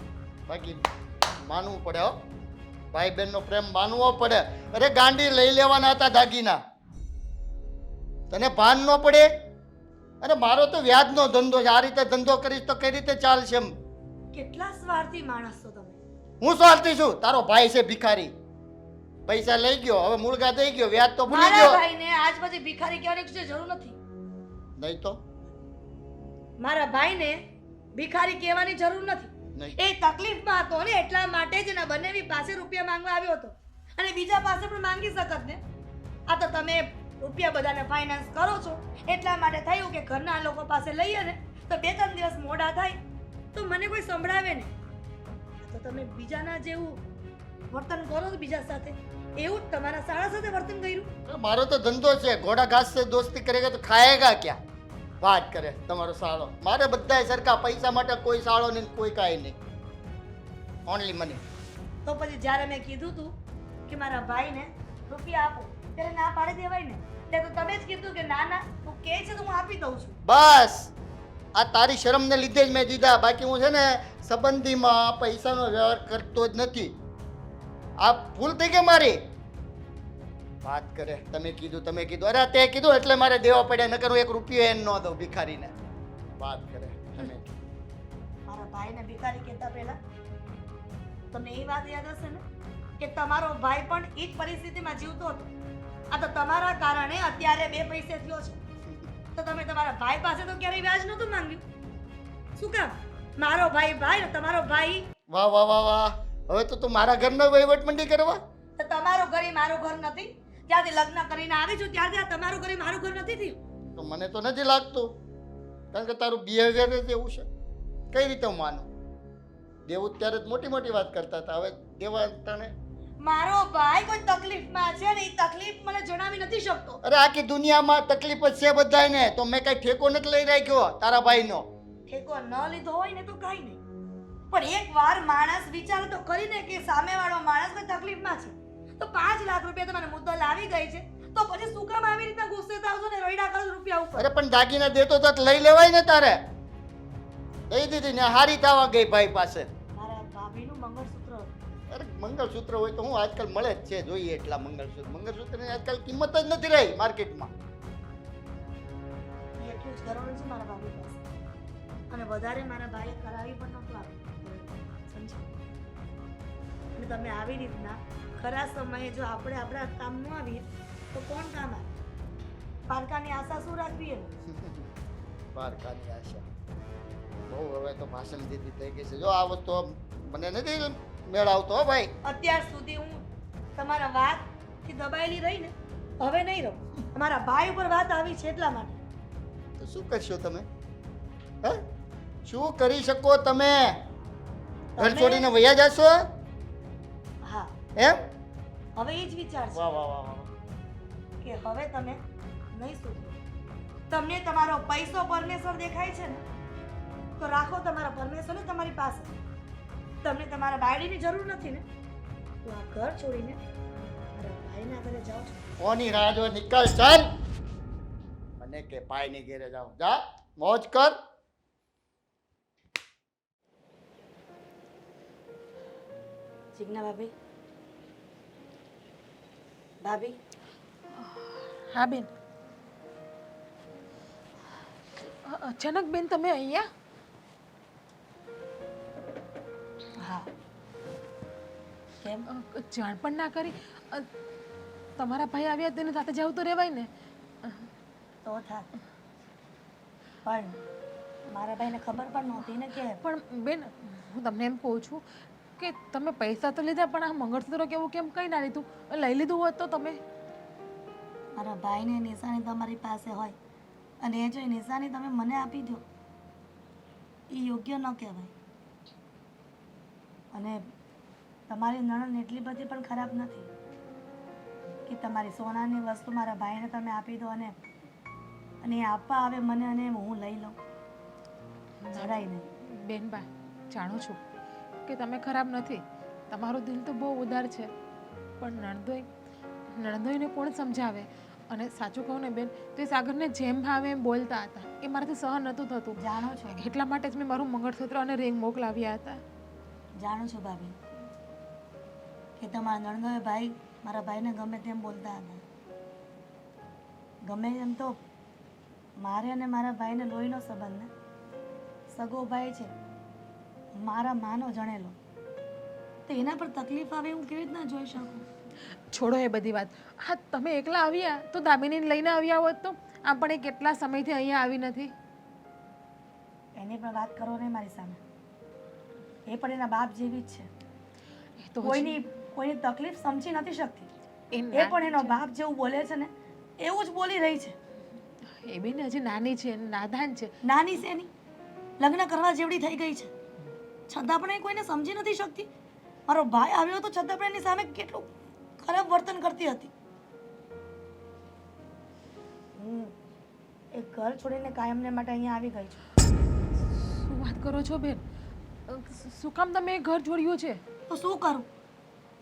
બાકી માનવું પડે હો, ભાઈ બહેનનો પ્રેમ માનવો પડે. અરે ગાંડી લઈ લેવાના હતા દાગીના, તને ભાન ન પડે? અરે મારો તો વ્યાજનો ધંધો છે, આ રીતે ધંધો કરીશ તો કઈ રીતે ચાલશે? એમ કેટલા સ્વાર્થી માણસ છો તમે. હું સ્વાર્થી છું? તારો ભાઈ છે ભિખારી, પૈસા લઈ ગયો, હવે મૂળગા થઈ ગયો, વ્યાજ તો ભૂલી મારા ગયો. ભાઈને આજ પછી ભિખારી કહેવાની જરૂર નથી. નહીં તો મારા ભાઈને ભિખારી કહેવાની જરૂર નથી. નહીં. એ તકલીફમાં હતો ને એટલા માટે જ એના બંનેવી પાસે રૂપિયા માંગવા આવ્યો હતો, અને બીજા પાસે પણ માંગી શકત ને. આ તો તમે રૂપિયા બધાને ફાઇનાન્સ કરો છો એટલા માટે થયું કે ઘરના લોકો પાસે લઈએ ને તો 2-3 દિવસ મોડા થાય તો મને કોઈ સંભળાવે ને. તો તમે બીજાના જેવું વર્તન કરો છો બીજા સાથે, એવું જ તમારા શાળા સાથે વર્તન કર્યું. અરે મારો તો ધંધો છે, ઘોડા ઘાસ સે દોસ્તી કરેગા તો ખાએગા ક્યાં? વાત કરે તમારો સાળો. મારે બધાય સરખા, પૈસા માટે કોઈ સાળો નહીં, કોઈ કાંઈ નહીં, ઓનલી મની. તો પછી જ્યારે મેં કીધું તું કે મારા ભાઈને રૂપિયા આપો ત્યારે ના પાડી દેવાય ને. ત્યારે તો તમે જ કીધું કે ના ના તું કહે છે તો હું આપી દઉં છું. બસ આ તારી શરમને લીધે જ મેં દીધા, બાકી હું છે ને સંબંધીમાં પૈસાનો વ્યવહાર કરતો જ નથી. આ ભૂલ થઈ ગઈ મારી. વાત કરે તમે કીધું, અરે તે કીધું એટલે મારે દેવા પડ્યા, નકર હું 1 રૂપિયો એને ન દઉં ભિખારીને. વાત કરે તમે. મારા ભાઈને ભિખારી કહેતા પહેલા તમને એ વાત યાદ હશે ને કે તમારો ભાઈ પણ એ જ પરિસ્થિતિમાં જીવતો હતો. આ તો તમારા કારણે અત્યારે 2 પૈસે થયો છે. તો તમે તમારા ભાઈ પાસે તો ક્યારેય વ્યાજ નહોતું માંગ્યું. શું કામ? મારો ભાઈ ને તમારો ભાઈ. વાહ વાહ વાહ વાહ. હવે તો તું મારા ઘરનો વહીવટ મંડી કરવા. તો તમારું ઘર એ મારું ઘર નથી. જ્યારથી લગ્ન કરીને આવી છું ત્યારથી આ તમારું ઘર એ મારું ઘર નથી થયું. તો મને તો નથી લાગતું, કારણ કે તારું બિહેવિયર જ એવું છે. કઈ રીતે હું માનું? દેવું ત્યારે જ મોટી મોટી વાત કરતા હતા, હવે દેવા તને. મારો ભાઈ કોઈ તકલીફમાં છે ને એ તકલીફ મને જણાવી નથી શકતો. અરે આખી દુનિયામાં તકલીફ જ છે બધાને, તો મેં કઈ ઠેકો નથી લઈ રાખ્યો તારા ભાઈનો. ઠેકો ન લીધો હોય ને તો કઈ નહીં, પણ એક વાર માણસ વિચાર તો કરીને કે સામેવાળો માણસ કોઈ તકલીફમાં છે તો 5 લાખ રૂપિયા તમારે મુદ્દલ આવી ગઈ છે તો પછી શું કામ આવી રીતના ગુસ્સે થાવશો ને રઈડા કરો રૂપિયા ઉપર? અરે પણ દાગીના દેતો તો લઈ લેવાય ને તારે. દઈ દીધી ને હારી થવા ગઈ ભાઈ પાસે. મારા ભાભીનું મંગળસૂત્ર હતું. અરે મંગળસૂત્ર હોય તો હું આજકાલ મળે જ છે, જોઈએ એટલા મંગળસૂત્રની આજકાલ કિંમત જ નથી રહી માર્કેટમાં. એટલું જ કરવાનું છે મારા ભાભી પાસે, અને વધારે મારા ભાઈએ કરાવી પણ નહોતું આપ્યું. સમજો? અને તમે આવી રીતના ખરા સમયે જો આપણે આપણા કામ ન આવીએ તો કોણ કામ આવે? પારકાની આશા શું રાખવી એમ? પારકાની આશા બહુ હવે તો ભાષણ દીધી થઈ ગઈ છે. જો આ વસ્તુ મને નથી મેળ આવતો હો ભાઈ. અત્યાર સુધી હું તમારા વાતથી દબાયેલી રહી ને, હવે નહીં રહું. અમારા ભાઈ ઉપર વાત આવી છે એટલા માટે. તો શું કરશો તમે? હે, શું કરી શકો તમે? ઘર તમે- છોડીને વયા જશો હા, એમ? હવે એ જ વિચાર છે વાહ વાહ વાહ વાહ. કે હવે તમે નહીં સુધરો. તમને તમારો પૈસો પરમેશ્વર દેખાય છે ને, તો રાખો તમારા પરમેશ્વરને તમારી પાસે. તમને તમારા બાયડીની જરૂર નથી ને, તો આ ઘર છોડીને મારા ભાઈના ઘરે જાઓ છો. કોની રાહ જો, નીકળ ચાલ. મને કે ભાઈની ઘેરે જાવ, જા મોજ કર. જીજ્ઞા ભાભી, ભાભી, હા બેન. અચાનક બેન તમે અહીંયા? હા કેમ? જાણ પણ ના કરી. તમારા ભાઈ આવ્યા તેની સાથે જવું તો રહેવાય ને. તો થાક, પણ મારા ભાઈને ખબર પણ નહોતી ને કે પણ બેન હું તમને એમ કહું છું કે તમે પૈસા તો લીધા પણ આ મંગળસૂત્ર કેવું કેમ કંઈ ના લીધું? લઈ લીધું હોત તો તમે. મારા ભાઈને નિશાની તમારી પાસે હોય અને એ જો એ નિશાની તમે મને આપી દો, એ યોગ્ય ન કહેવાય. અને તમારી નણંદ એટલી બધી પણ ખરાબ નથી કે તમારી સોનાની વસ્તુ મારા ભાઈને તમે આપી દો અને એ આપવા આવે મને અને હું લઈ લઉં. જરાય નહીં. બેનબા જાણું છું કે તમે ખરાબ નથી, તમારું દિલ તો બહુ ઉદાર છે, પણ નણંદોઈને કોણ સમજાવે? અને સાચું કહું ને બેન, તો એ સાગરને જેમ ભાવે એમ બોલતા હતા, એ મારાથી સહન નહોતું થતું. જાણો છો, એટલા માટે જ મેં મારું મંગળસૂત્ર અને રિંગ મોકલાવ્યા હતા. જાણું છું ભાભી કે તમારા નણંદોએ મારા ભાઈને ગમે તેમ બોલતા હતા. ગમે એમ તો મારે અને મારા ભાઈને લોહીનો સંબંધ ને, સગો ભાઈ છે, મારા માનો જણેલો, તો એના પર તકલીફ આવે હું કેવી રીતના જોઈ શકું? છોડો એ બધી વાત. હા તમે એકલા આવ્યા તો દામિનીને લઈને આવ્યા હોત તો? આમ પણ એ કેટલા સમયથી અહીંયા આવી નથી. એની પણ વાત કરો ને મારી સામે. એ પણ એના બાપ જેવી જ છે. એ તો કોઈની તકલીફ સમજી નથી શકતી. એ એ પણ એનો બાપ જેવું બોલે છે ને એવું જ બોલી રહી છે. એ બેન હજી નાની છે, નાદાન છે. નાની છે એની, લગ્ન કરવા જેવડી થઈ ગઈ છે, છતાં પણ એ કોઈને સમજી નથી શકતી. મારો ભાઈ આવ્યો તો છતાં પણ એની સામે કેટલું ખરાબ વર્તન કરતી હતી. હું એક ઘર છોડીને કાયમને માટે અહીંયા આવી ગઈ છું. શું વાત કરો છો બેન? શું કામ તમે એ ઘર છોડ્યું છે? તો શું કરું?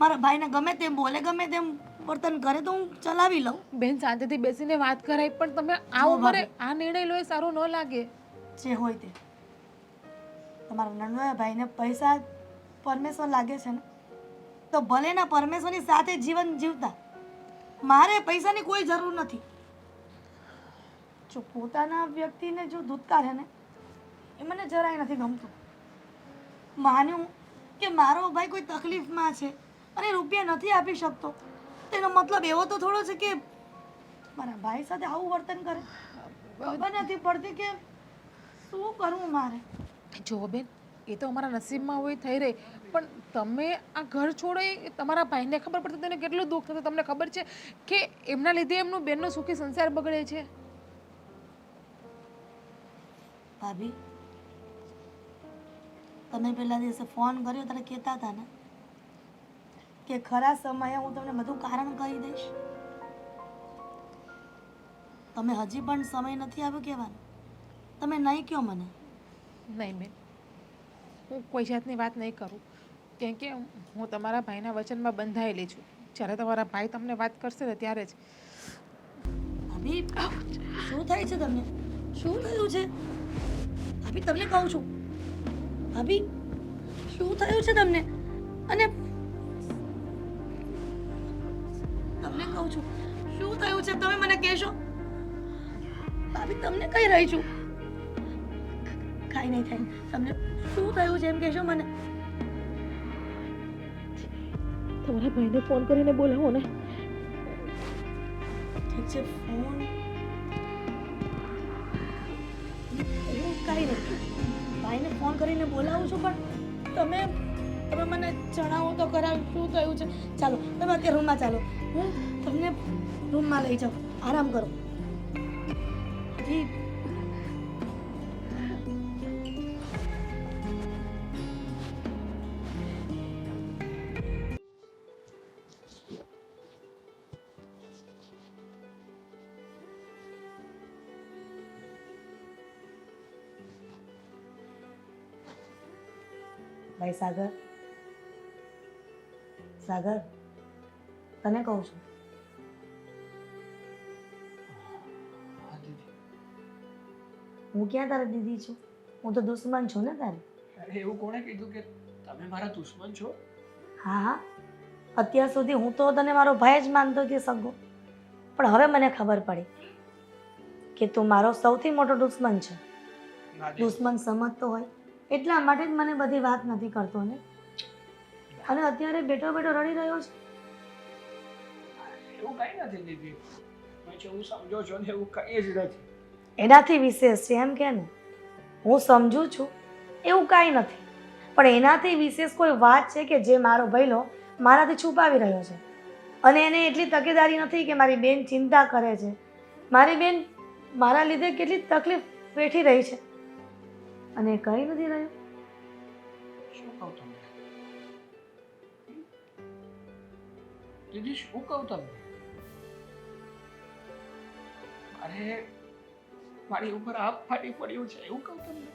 મારા ભાઈને ગમે તેમ બોલે, ગમે તેમ વર્તન કરે તો હું ચલાવી લઉં. બેન શાંતિથી બેસીને વાત કરાય, પણ તમે આ ઉંમરે આ નિર્ણય લો એ સારો ન લાગે. જે હોય તે. તમારા નંદોયા ભાઈને પૈસા પરમેશ્વર લાગે છે ને, તો ભલે ના પરમેશ્વરની સાથે જીવન જીવતા. મારે પૈસાની કોઈ જરૂર નથી. જો પોતાના વ્યક્તિને જો ધૂતકારે ને, એ મને જરાય નથી ગમતું. માન્યું કે મારો ભાઈ કોઈ તકલીફમાં છે અને રૂપિયા નથી આપી શકતો, તેનો મતલબ એવો તો થોડો છે કે મારા ભાઈ સાથે આવું વર્તન કરે. ખબર નથી પડતી કે શું કરવું મારે. જુઓ બેન, એ તો અમારા નસીબમાં હોય થઈ રહી, પણ તમે આ ઘર છોડો એ તમારા ભાઈને ખબર પડતી તેને કેટલું દુઃખ થતું. તમને ખબર છે કે એમના લીધે એમનું બેનનો સુખી સંસાર બગડે છે. ભાભી, તમે પેલા દિવસે ફોન કર્યો ત્યારે કહેતા હતા ને કે ખરા સમયે હું તમને બધું કારણ કહી દઈશ. તમે હજી પણ સમય નથી આવ્યો કહેવાનો. તમે નહીં કહો મને. નહીં બેન, હું કોઈ જાતની વાત નહીં કરું, કેમ કે હું તમારા ભાઈના વચનમાં બંધાયેલી છું. જ્યારે તમારા ભાઈ તમને વાત કરશે ને ત્યારે જ. ભાભી, શું થાય છે તમને? શું થયું છે? ભાભી તમને કહું છું. ભાભી, શું થયું છે તમને? અને તમને કહું છું, શું થયું છે તમે મને કહેશો? ભાભી તમને કહી રહી છું. કાંઈ નહીં થાય. તમને શું થયું છે એમ કહેશો મને? તમારા ભાઈને ફોન કરીને બોલાવો ને. ઠીક છે, ફોન હું કાંઈ નહીં, ભાઈને ફોન કરીને બોલાવું છું, પણ તમે મને જણાવો તો ખરા શું થયું છે. ચાલો તમે અત્યારે રૂમમાં ચાલો, હું તમને રૂમમાં લઈ જાઉં. આરામ કરો. જી. ભાઈ સાગર, સાગર, તને કહું છું, હા દીદી. હું ક્યાં તારી દીદી છું? હું તો દુશ્મન છું ને તારી. અરે એવું કોણે કીધું કે તમે મારા દુશ્મન છો? હા હા, અત્યાર સુધી હું તો તને મારો ભાઈ જ માનતો હતી સગો, પણ હવે મને ખબર પડી કે તું મારો સૌથી મોટો દુશ્મન છે. ના દીદી. દુશ્મન સમજતો હોય એટલા માટે જ મને બધી વાત નથી કરતો ને. અને અત્યારે બેઠો બેઠો રડી રહ્યો છે. એવું કઈ નથી દીદી. તમે જેવું સમજો છો ને એવું કઈ જ નથી. એનાથી વિશેષ છે એમ કે ને? હું સમજુ છું એવું કાંઈ નથી, પણ એનાથી વિશેષ કોઈ વાત છે કે જે મારો ભઈલો મારાથી છુપાવી રહ્યો છે. અને એને એટલી તકેદારી નથી કે મારી બેન ચિંતા કરે છે. મારી બેન મારા લીધે કેટલી તકલીફ વેઠી રહી છે અને એ કરી નથી રહ્યો. શું કહું તમને? દીદી શું કહું તમને? અરે મારી ઉપર આપ ફાટી પડ્યું છે એવું કહું તમને?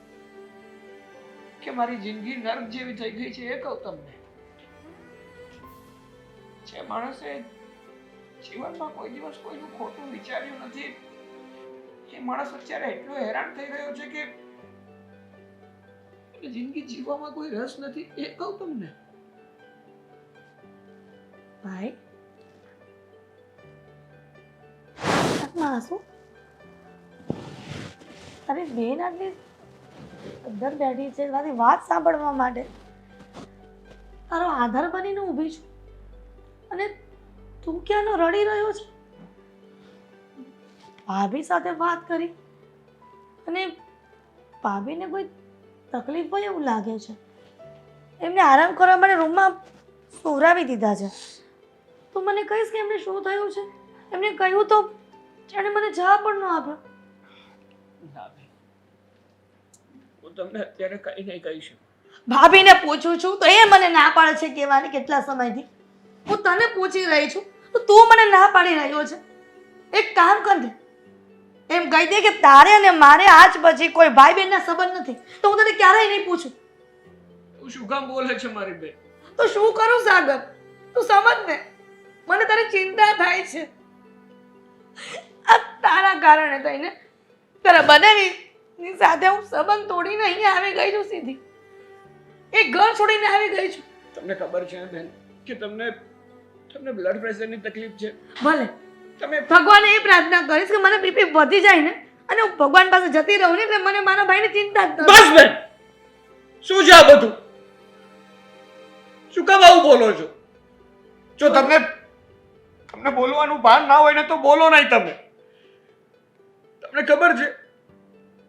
કે મારી જિંદગી નર્ક જેવી થઈ ગઈ છે એ કહું તમને? જે માણસે જીવનમાં કોઈ દિવસ કોઈનું ખોટું વિચાર્યું નથી એ માણસ અત્યારે એટલો હેરાન થઈ રહ્યો છે કે એને જિંદગી જીવવામાં કોઈ રસ નથી એ કહું તમને? ભાઈ, આંખમાં આંસુ? તારી બેન આટલી અંદર બેઠી છે મારી વાત સાંભળવા માટે. તારો આધાર બનીને ઊભી છું અને તું ક્યાંનો રડી રહ્યો છે? ભાભી સાથે વાત કરી અને ભાભીને કોઈ તકલીફ હોય એવું લાગે છે. એમને આરામ કરવા માટે રૂમમાં સુવરાવી દીધા છે. તું મને કહીશ કે એમને શું થયું છે? એમને કહ્યું તો એણે મને જવાબ પણ ન આપ્યો. ના બેન, હું તમને અત્યારે કઈ નહીં કહી શકું. ભાભીને પૂછું છું તો એ મને ના પાડે છે કહેવાની કેટલા સમયથી. હું તને પૂછી રહી છું તો તું મને ના પાડી રહ્યો છે. એક કામ કર દે, એમ કહી દે કે તારે અને મારે આજ પછી કોઈ ભાઈ બહેનના સંબંધ નથી, તો હું તને ક્યારેય નહીં પૂછું. તું શું કામ બોલે છે મારી બેન? તો શું કરું સાગર? તું સમજ ને, મને તારી ચિંતા થાય છે. આ તારા કારણે થઈને તારા બનાવીની સાથે હું સંબંધ તોડીને અહીંયા આવી ગઈ છું સીધી. એક ઘર છોડીને આવી ગઈ છું. તમને ખબર છે બેન કે તમને બ્લડ પ્રેશરની તકલીફ છે? ભલે તમે ભગવાનને એ પ્રાર્થના કરીશ કે મને બીપી વધી જાય ને અને હું ભગવાન પાસે જતી રહું ને એટલે મને મારા ભાઈની ચિંતા જ ન થાય. બસ બેન, શું છે આ બધું? શું કામ આવું બોલો છો? જો તમને બોલવાનું ભાન ના હોય ને તો બોલો નહીં તમે. તમને ખબર છે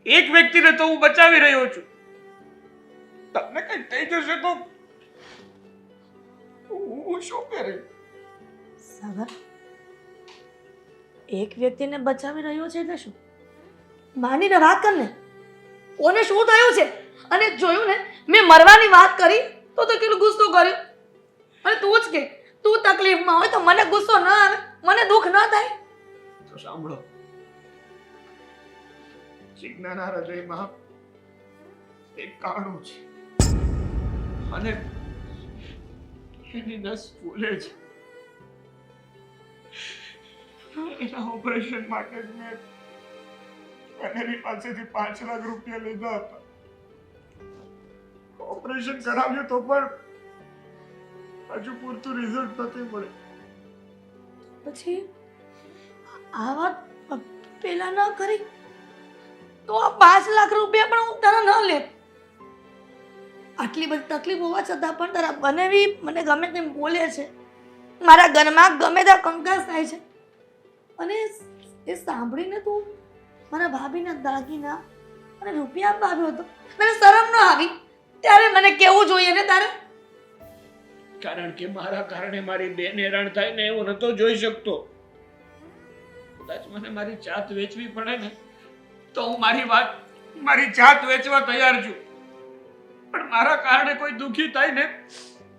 એક વ્યક્તિને તો હું બચાવી રહ્યો છું. તમને કઈ થઈ જશે તો હું શું કરે? સાગર, એક વ્યક્તિને બચાવી રહ્યો છે એટલે શું? માનીને વાત કર ને. કોને શું થયું છે? અને જોયું ને, મેં મરવાની વાત કરી તો કેટલો ગુસ્સો કર્યો. અને તું જ કે તું તકલીફમાં હોય તો મને ગુસ્સો ન આવે, મને દુઃખ ન થાય. તો સાંભળો, ચિજ્ઞાના હૃદયમાં એક કાણું છે અને એની નસ ફૂલે છે. એના ઓપરેશન માટે જ મેં એની પાસેથી 5 લાખ રૂપિયા લીધા હતા. ઓપરેશન કરાવ્યું તો પણ હજુ પૂરતું રિઝલ્ટ નથી મળ્યું. પછી આ વાત પેલા ન કરી તો આ 5 લાખ રૂપિયા પણ હું તારા ન લે. આટલી બધી તકલીફ હોવા છતાં પણ તારા બનેવી મને ગમે તેમ બોલે છે. મારા ઘરમાં ગમે ત્યાં કંકાસ થાય છે અને એ સાંભળીને તું મારા ભાભીના દાગીના અને રૂપિયા આપ્યો હતો. મને શરમ ન આવી ત્યારે મને કેવું જોઈએ ને તારે? કારણ કે મારા કારણે મારી બેન હેરાન થાય ને એવું નતો જોઈ શકતો. કદાચ મને મારી જાત વેચવી પડે ને તો હું મારી જાત વેચવા તૈયાર છું, પણ મારા કારણે કોઈ દુખી થાય ને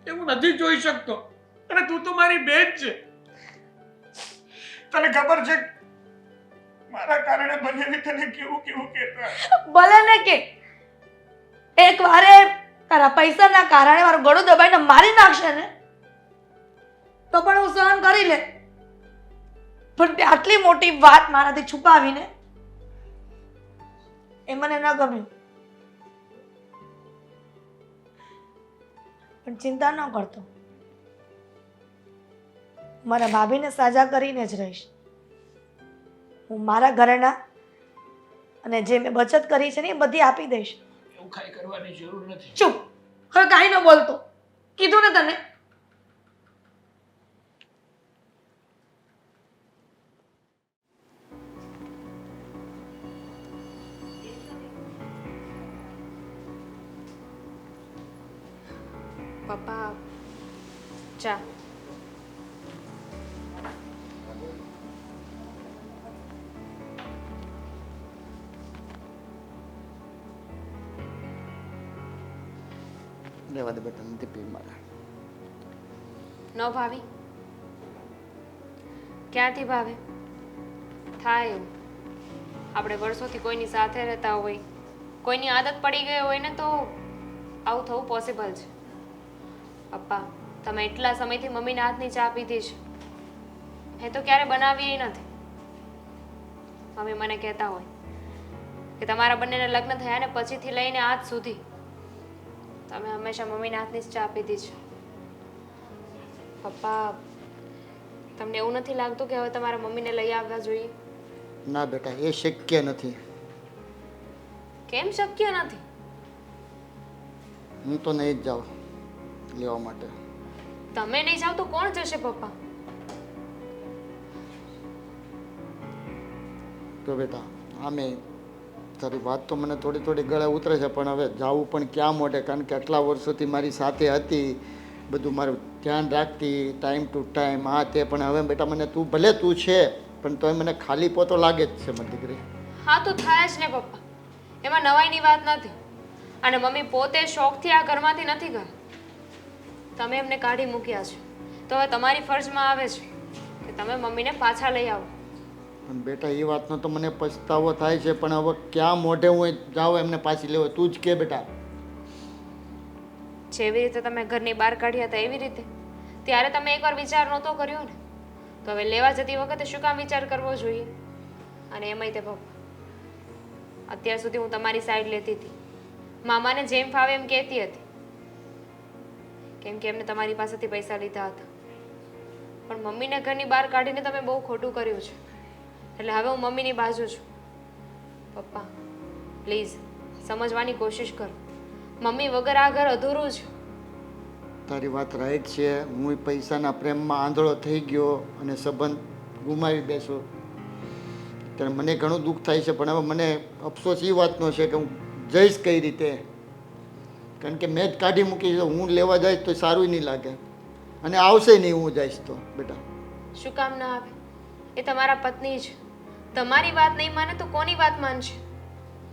એવું નથી જોઈ શકતો. અને તું તો મારી બેન છે. તને ખબર છે મારા કારણે બનેવી તને કેવું કહેતા. ભલે ને કે એક વારે તારા પૈસાના કારણે મારું ગળું દબાઈને મારી નાખશે ને તો પણ હું સહન કરી લે, પણ તે આટલી મોટી વાત મારાથી છુપાવીને એ મને ન ગમ્યું. પણ ચિંતા ન કરતો, મારા ભાભીને સાજા કરીને જ રહીશ. હું મારા ઘરેના અને જે મેં બચત કરી છે ને એ બધી આપી દઈશ. એવું કાંઈ કરવાની જરૂર નથી. ચૂપ, હવે કાંઈ ન બોલતો, કીધું ને તને. પપ્પા ચા. રહેવા દે બેટા, નથી પી મારે. ન ભાવી? ક્યાંથી ભાવે? થાય એવું. આપણે વર્ષોથી કોઈની સાથે રહેતા હોય, કોઈની આદત પડી ગઈ હોય ને તો આવું થવું પોસિબલ છે. પપ્પા, તમે એટલા સમયથી મમ્મીના હાથની ચા પીધી છે, એ તો ક્યારે બનાવી નથી. મમ્મી મને કહેતા હોય કે તમારા બંનેના લગ્ન થયા ને પછીથી લઈને આજ સુધી તમે હંમેશા મમ્મીના હાથની જ ચા પીધી છે. પપ્પા, તમને એવું નથી લાગતું કે હવે તમારા મમ્મીને લઈ આવવા જોઈએ? ના બેટા, એ શક્ય નથી. કેમ શક્ય નથી? હું તો નહીં જ જાઉં લેવા માટે. તમે નહીં જાઓ તો કોણ જશે પપ્પા? તો બેટા આમે તારી વાત તો મને થોડી થોડી ગળે ઉતરે છે, પણ હવે જાવું પણ ક્યાં મોટે, કારણ કે આટલા વર્ષોથી મારી સાથે હતી, બધું મારું ધ્યાન રાખતી ટાઈમ ટુ ટાઈમ, આ તે. પણ હવે બેટા મને તું ભલે તું છે પણ તોય મને ખાલી પોતો લાગે જ છે મારી દીકરી. હા તો થાય જ ને પપ્પા, એમાં નવાઈની વાત નથી. અને મમ્મી પોતે શોખથી આ ઘરમાંથી નથી ગયા, તમે એમને કાઢી મૂક્યા છે, તો હવે તમારી ફરજમાં આવે છે કે તમે મમ્મીને પાછા લઈ આવો. પણ બેટા એ વાતનો તો મને પછતાવો થાય છે, પણ હવે ક્યાં મોઢે હું જાઉં એમને પાછી લેવો? તું જ કે બેટા. જેવી રીતે તમે ઘરની બહાર કાઢ્યા હતા એવી રીતે ત્યારે તમે એકવાર વિચાર નહોતો કર્યો ને, તો હવે લેવા જતી વખતે શું કામ વિચાર કરવો જોઈએ? અને એમાંય તે પપ્પા, અત્યાર સુધી હું તમારી સાઈડ લેતી હતી, મામાને જેમ ફાવે એમ કહેતી હતી, કેમ કે એમને તમારી પાસેથી પૈસા લીધા હતા. પણ મમ્મીને ઘરની બહાર કાઢીને તમે બહુ ખોટું કર્યું છે, એટલે હવે હું મમ્મીની બાજુ છું. પપ્પા પ્લીઝ સમજવાની કોશિશ કરો, મમ્મી વગર આ ઘર અધૂરું છે. તારી વાત રાઈટ છે. હું પૈસાના પ્રેમમાં આંધળો થઈ ગયો અને સંબંધ ગુમાવી બેસો ત્યારે મને ઘણું દુઃખ થાય છે. પણ હવે મને અફસોસ એ વાતનો છે કે હું જઈશ કઈ રીતે, કારણ કે મેં જ કાઢી મૂકી છે. હું લેવા જઈશ તો સારું નહીં લાગે અને આવશે નહીં હું જઈશ તો. બેટા શું કામ ના આવે? એ તમારા પત્ની છે, તમારી વાત નહીં માને તો કોની વાત માનશે?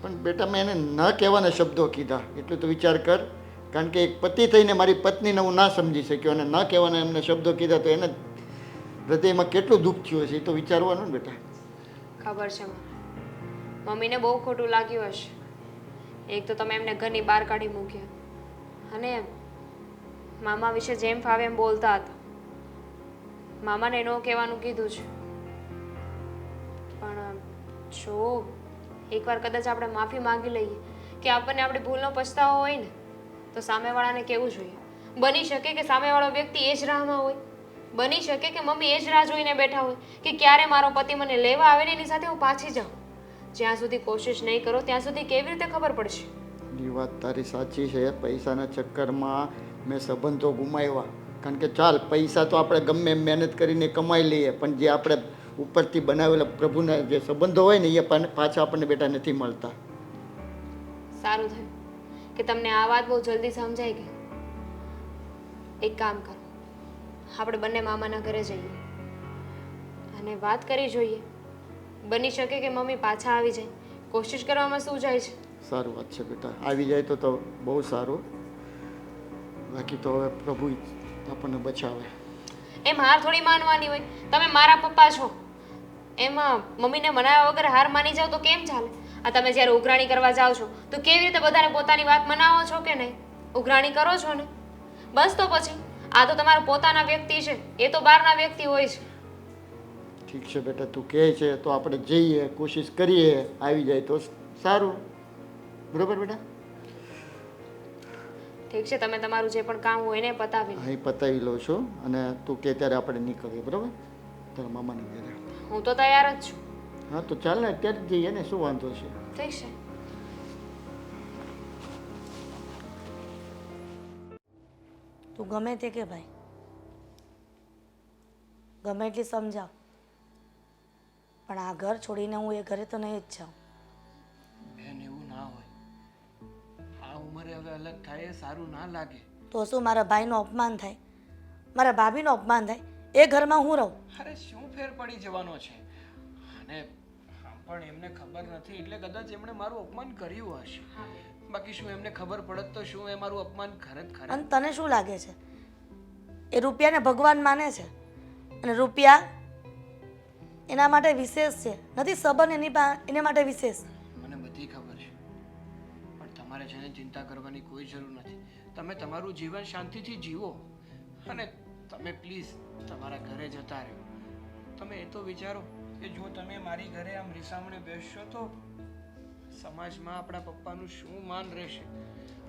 પણ બેટા મેં એને ન કહેવાના શબ્દો કીધા, એટલું તો વિચાર કર. કારણ કે એક પતિ થઈને મારી પત્નીને હું ના સમજી શક્યો અને ન કહેવાના એમને શબ્દો કીધા, તો એને હૃદયમાં કેટલું દુઃખ થયું હશે એ તો વિચારવાનું ને બેટા. ખબર છે મમ્મીને બહુ ખોટું લાગ્યું હશે. એક તો તમે એમને ઘરની બહાર કાઢી મૂક્યા અને મામા વિશે જેમ ફાવે એમ બોલતા હતા. મામાને ન કહેવાનું કીધું છે, પણ જો એકવાર કદાચ આપણે માફી માંગી લઈએ કે આપણને આપણી ભૂલનો પછતાવો હોય ને, તો સામેવાળાને કહેવું જોઈએ. બની શકે કે સામેવાળો વ્યક્તિ એ જ રાહમાં હોય, બની શકે કે મમ્મી એ જ રાહ જોઈને બેઠા હોય કે ક્યારે મારો પતિ મને લેવા આવે ને એની સાથે હું પાછી જાઉં. જ્યાં સુધી કોશિશ નહીં કરો ત્યાં સુધી કેવી રીતે ખબર પડશે? એ વાત તારી સાચી છે. પૈસાના ચક્કરમાં મેં સંબંધો ગુમાવ્યા, કારણ કે ચાલ પૈસા તો આપણે ગમે એમ મહેનત કરીને કમાઈ લઈએ, પણ જે આપણે ઉપરથી બનાવેલા પ્રભુના જે સંબંધો હોય ને એ પાછા આપણને બેટા નથી મળતા. સારું થયું કે તમને આ વાત બહુ જલ્દી સમજાઈ ગઈ. એક કામ કરો, આપણે બંને મામાના ઘરે જઈએ અને વાત કરી જોઈએ. બની શકે કે મમ્મી પાછા આવી જાય, કોશિશ કરવામાં શું જાય છે? સારું વાત છે બેટા, આવી જાય તો બહુ સારું. બાકી તો હવે પ્રભુ આપણને બચાવે. એમ હાર થોડી માનવાની હોય. તમે મારા પપ્પા છો, એમાં મમ્મીને મનાવ્યા વગર હાર માની જાવ તો કેમ ચાલે? આ તમે જ્યારે ઉઘરાણી કરવા જાઓ છો તો કેવી રીતે બધાને પોતાની વાત મનાવો છો કે નહીં? ઉઘરાણી કરો છો ને, બસ તો પછી આ તો તમારા પોતાના વ્યક્તિ છે, એ તો બહારના વ્યક્તિ હોય છે. ઠીક છે બેટા, તું કહે છે તો આપણે જઈએ, કોશિશ કરીએ, આવી જાય તો સારું. બરોબર બેટા? ઠીક છે, તમે તમારું જે પણ કામ હોય એને પતાવી લો. અહીં પતાવી લઉં છું અને તું કે ત્યારે આપણે નીકળીએ. બરોબર? તારા મામાની ઘરે. હું તો તૈયાર જ છું. હા તો ચાલ ને, અત્યારે જ જઈએ ને, શું વાંધો છે? ઠીક છે. તું ગમે તે કે ભાઈ, ગમે એટલી સમજાવ, પણ આ ઘર છોડીને હું એ ઘરે તો નહીં જ જાઉં. બેન એવું ના હોય. આ ઉંમરે હવે અલગ થાય એ સારું ના લાગે. તો શું મારા ભાઈનું અપમાન થાય, મારા ભાભીનું અપમાન થાય, એ ઘરમાં હું રહું? અરે શું ફેર પડી જવાનો છે? અને આમ પણ એમને ખબર નથી એટલે કદાચ એમણે મારું અપમાન કર્યું હશે. બાકી શું એમને ખબર પડત તો શું એ મારું અપમાન ખરે જ ખરે? અને તને શું લાગે છે, એ રૂપિયાને ભગવાન માને છે અને રૂપિયા એના માટે વિશેષ છે, નથી સંબંધ એના માટે વિશેષ. મને બધી ખબર છે, પણ તમારે છે ને ચિંતા કરવાની કોઈ જરૂર નથી. તમે તમારું જીવન શાંતિથી જીવો અને તમે પ્લીઝ તમારા ઘરે જતા રહો. તમે એ તો વિચારો કે જો તમે મારી ઘરે આમ રીસામણે બેસશો તો સમાજમાં આપણા પપ્પાનું શું માન રહેશે?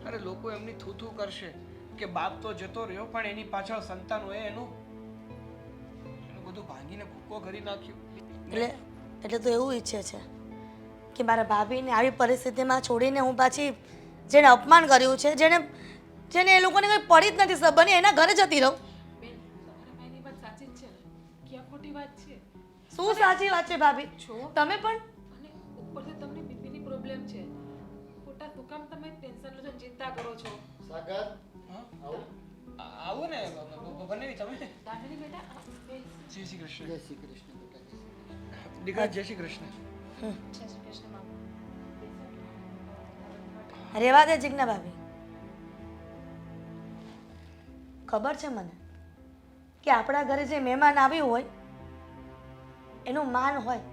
અરે લોકો એમની થૂથું કરશે કે બાપ તો જતો રહ્યો પણ એની પાછળ સંતાન હોય એનું બધું ભાંગીને ભૂકો કરી નાખ્યું. એટલે તો એવું ઈચ્છે છે કે મારા ભાભીને આવી પરિસ્થિતિમાં છોડીને હું પાછી જેને અપમાન કર્યું છે, જેને એ લોકોને કંઈ પડી જ નથી સંબંધ, એના ઘરે જતી રહું. બેન, તમારા ભાઈની વાત સાચી જ છે ને, ક્યાં ખોટી વાત છે? શું સાચી વાત છે ભાભી? છો તમે પણ અને ઉપરથી તમને બીપીની પ્રોબ્લેમ છે. ખોટા શું કામ તમે ટેન્શન લો છો, ચિંતા કરો છો? સાગર, આવો ને બનેવી તમે. દામિની બેટા, બેસ. જય શ્રી કૃષ્ણ. જય શ્રી કૃષ્ણ બેટા. દીકરા જય શ્રી કૃષ્ણ. જય શ્રી કૃષ્ણ મામા. રહેવા દે જીજ્ઞા ભાભી. ખબર છે મને કે આપણા ઘરે જે મહેમાન આવ્યું હોય એનું માન હોય,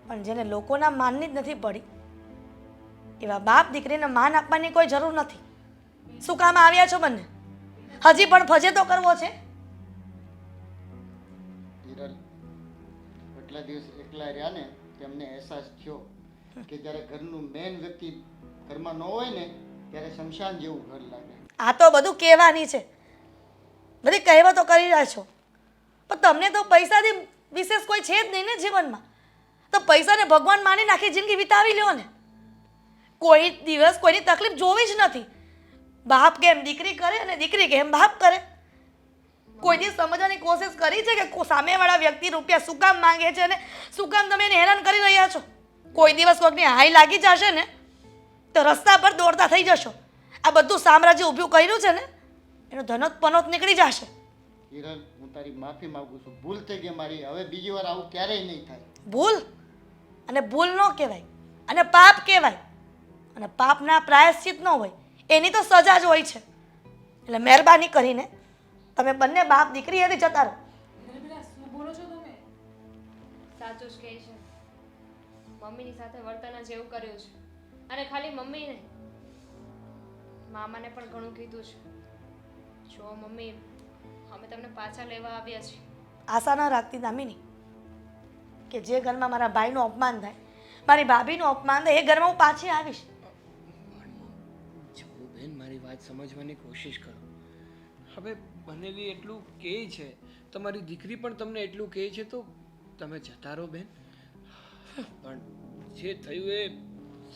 પણ જેને લોકોના માનની જ નથી પડી એવા બાપ દીકરીને માન આપવાની કોઈ જરૂર નથી. શું કામ આવ્યા છો બંને? હજી પણ ફજે તો કરવો છે? હિરલ, એટલા દિવસ એકલા રહ્યા ને તેમને અહેસાસ થયો કે જ્યારે ઘરનું મેઇન વ્યક્તિ ઘરમાં ન હોય ને ત્યારે શમશાન જેવું ઘર લાગે. આ તો બધું કહેવાની છે, બધી કહેવતો કરી રહ્યા છો, પણ તમને તો પૈસાથી વિશેષ કોઈ છે જ નહીં ને જીવનમાં. તો પૈસાને ભગવાન માની આખી જિંદગી વિતાવી લ્યો ને. કોઈ દિવસ કોઈની તકલીફ જોવી જ નથી. બાપ કેમ દીકરી કરે અને દીકરી કેમ બાપ કરે. કોઈ દિવસ સમજવાની કોશિશ કરી છે કે સામેવાળા વ્યક્તિ રૂપિયા શું કામ માંગે છે અને શું કામ તમે એને હેરાન કરી રહ્યા છો? કોઈ દિવસ કોઈકની હાઈ લાગી જશે ને તો રસ્તા પર દોડતા થઈ જશો. આ બધું સામ્રાજ્ય ઊભું કર્યું છે ને એનો ધનોત પનોત નીકળી જશે. હિરલ, હું તારી માફી માંગુ છું, ભૂલ થઈ ગઈ મારી, હવે બીજી વાર આવું ક્યારેય નહીં થાય. ભૂલ અને ભૂલ ન કહેવાય અને પાપ કહેવાય, અને પાપના પ્રાયશ્ચિત ન હોય, એની તો સજા જ હોય છે. એટલે મહેરબાની કરીને તમે બંને બાપ દીકરી એથી જતા રહો. અરે બેટા, શું બોલો છો તમે? સાચું જ કહે છે. મમ્મીની સાથે વર્તન જ એવું કર્યું છે. અને ખાલી મમ્મીને, મામાને પણ ઘણું કીધું છે. જો મમ્મી, અમે તમને પાછા લેવા આવ્યા છીએ. આશા ન રાખતી દામિની કે જે ઘરમાં મારા ભાઈનું અપમાન થાય, મારી ભાભીનું અપમાન થાય, એ ઘરમાં હું પાછી આવીશ. જો બેન મારી વાત સમજવાની કોશિશ કરો. હવે બનેવી એટલું કહે છે, તમારી દીકરી પણ તમને એટલું કહે છે તો તમે જતા રહો બેન. પણ જે થયું એ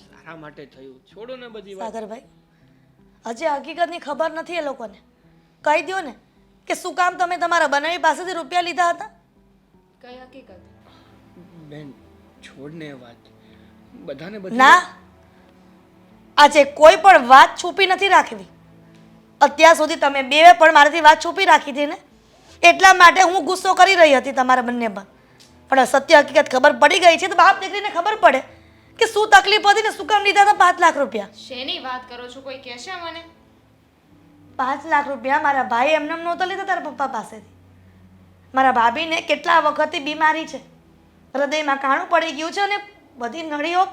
સારા માટે થયું. છોડો ને બધી વાત. સાગરભાઈ, હજી હકીકતની ખબર નથી એ લોકોને. કહી દો ને કે શું કામ તમે તમારા બનાવી પાસેથી રૂપિયા લીધા હતા? કઈ હકીકત? બેન છોડ ને એ વાત. બધાને બધી ના, આજે કોઈ પણ વાત છુપી નથી રાખવી. અત્યાર સુધી તમે બે પણ મારાથી વાત છુપી રાખી હતી ને, એટલા માટે હું ગુસ્સો કરી રહી હતી તમારા બંને પર. પણ સત્ય હકીકત ખબર પડી ગઈ છે તો બાપ દીકરીને ખબર પડે કે શું તકલીફ હતી ને શું કામ લીધા હતા 5 લાખ રૂપિયા. શેની વાત કરો છો? કોઈ કહેશે મને? 5 લાખ રૂપિયા મારા ભાઈ એમને નહોતા લીધા તારા પપ્પા પાસેથી. મારા ભાભીને કેટલા વખતથી બીમારી છે, હૃદયમાં કાણું પડી ગયું છે અને બધી નળીઓ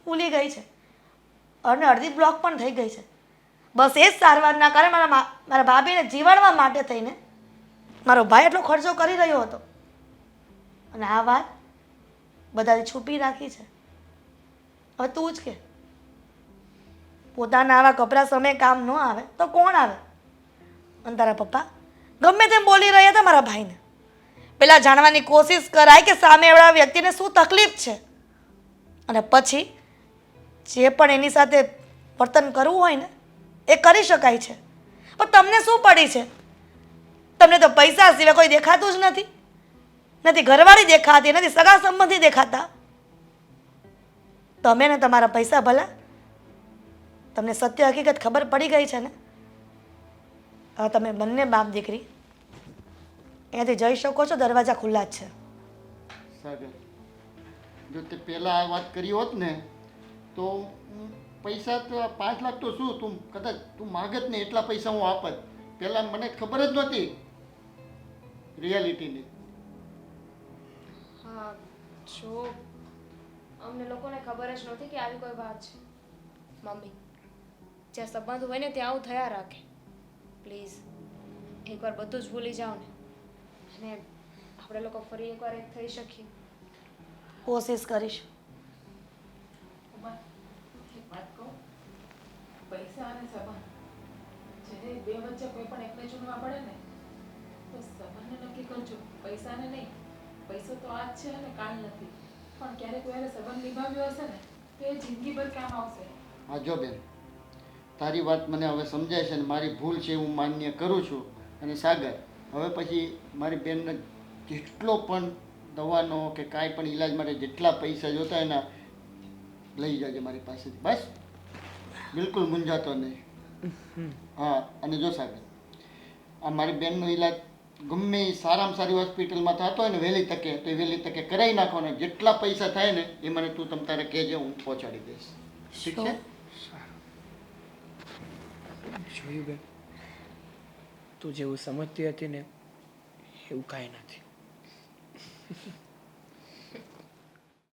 ફૂલી ગઈ છે અને અડધી બ્લોક પણ થઈ ગઈ છે. બસ એ જ સારવારના કારણે મારા ભાભીને જીવાડવા માટે થઈને મારો ભાઈ એટલો ખર્ચો કરી રહ્યો હતો અને આ વાત બધાથી છુપી રાખી છે. હવે તું જ કે પોતાના આવા કપરા સમયે કામ ન આવે તો કોણ આવે? અને તારા પપ્પા ગમે તેમ બોલી રહ્યા હતા મારા ભાઈને. પેલા જાણવાની કોશિશ કરાય કે સામેવાળા વ્યક્તિને શું તકલીફ છે અને પછી જે પણ એની સાથે વર્તન કરવું હોય ને એ કરી શકાય છે. પણ તમને શું પડી છે? તમને તો પૈસા સિવાય કોઈ દેખાતું જ નથી. નથી ઘરવાળી દેખાતી, નથી સગા સંબંધી દેખાતા. તમે ને તમારા પૈસા ભલા, તમને સત્ય હકીકત ખબર પડી ગઈ છે ને? હવે તમે બંને બાપ દીકરી અહીંયાથી જઈ શકો છો, દરવાજા ખુલ્લા જ છે. સાગર, જો તે પહેલાં આ વાત કરી હોત ને તો પૈસા તો 5 લાખ તો શું, તું કદાચ તું માગત ને એટલા પૈસા હું આપત. પહેલાં મને ખબર જ નહોતી રિયાલિટીની. હા, જો અમને લોકોને ખબર જ નહોતી કે આવી કોઈ વાત છે. મમ્મી, જ્યાં સંબંધ હોય ને ત્યાં આવું થયા રાખે. પ્લીઝ એકવાર બધું જ ભૂલી જાઓ ને, અને આપણે લોકો ફરી એકવાર એક થઈ શકીએ. કોશિશ કરીશ. એક વાત કહું, પૈસા અને સંબંધ જ્યારે બે વચ્ચે કોઈ પણ એકને ચૂનવા પડે ને તો સંબંધને નક્કી કરજો, પૈસાને નહીં. પૈસો તો આજ છે અને કાલ નથી, પણ ક્યારેક કોઈ સંબંધ નિભાવ્યો હશે ને તો એ જિંદગીભર કામ આવશે. હા જો બેન, તારી વાત મને હવે સમજાય છે અને મારી ભૂલ છે હું માન્ય કરું છું. અને સાગર, હવે પછી મારી બેનને જેટલો પણ દવાનો કે કાંઈ પણ ઈલાજ માટે જેટલા પૈસા જોતા એના લઈ જાજે મારી પાસેથી. બસ બિલકુલ મૂંઝાતો નહીં. હા, અને જો સાગર, આ મારી બેનનો ઈલાજ ગમે એ સારામાં સારી હોસ્પિટલમાં થતો હોય ને વહેલી તકે તો એ વહેલી તકે કરાવી નાખો ને જેટલા પૈસા થાય ને એ મને તું તમ તારે કહેજે, હું પહોંચાડી દઈશ. ઠીક છે? જોયું બેન, તું જેવું સમજતી હતી ને એવું કાંઈ નથી.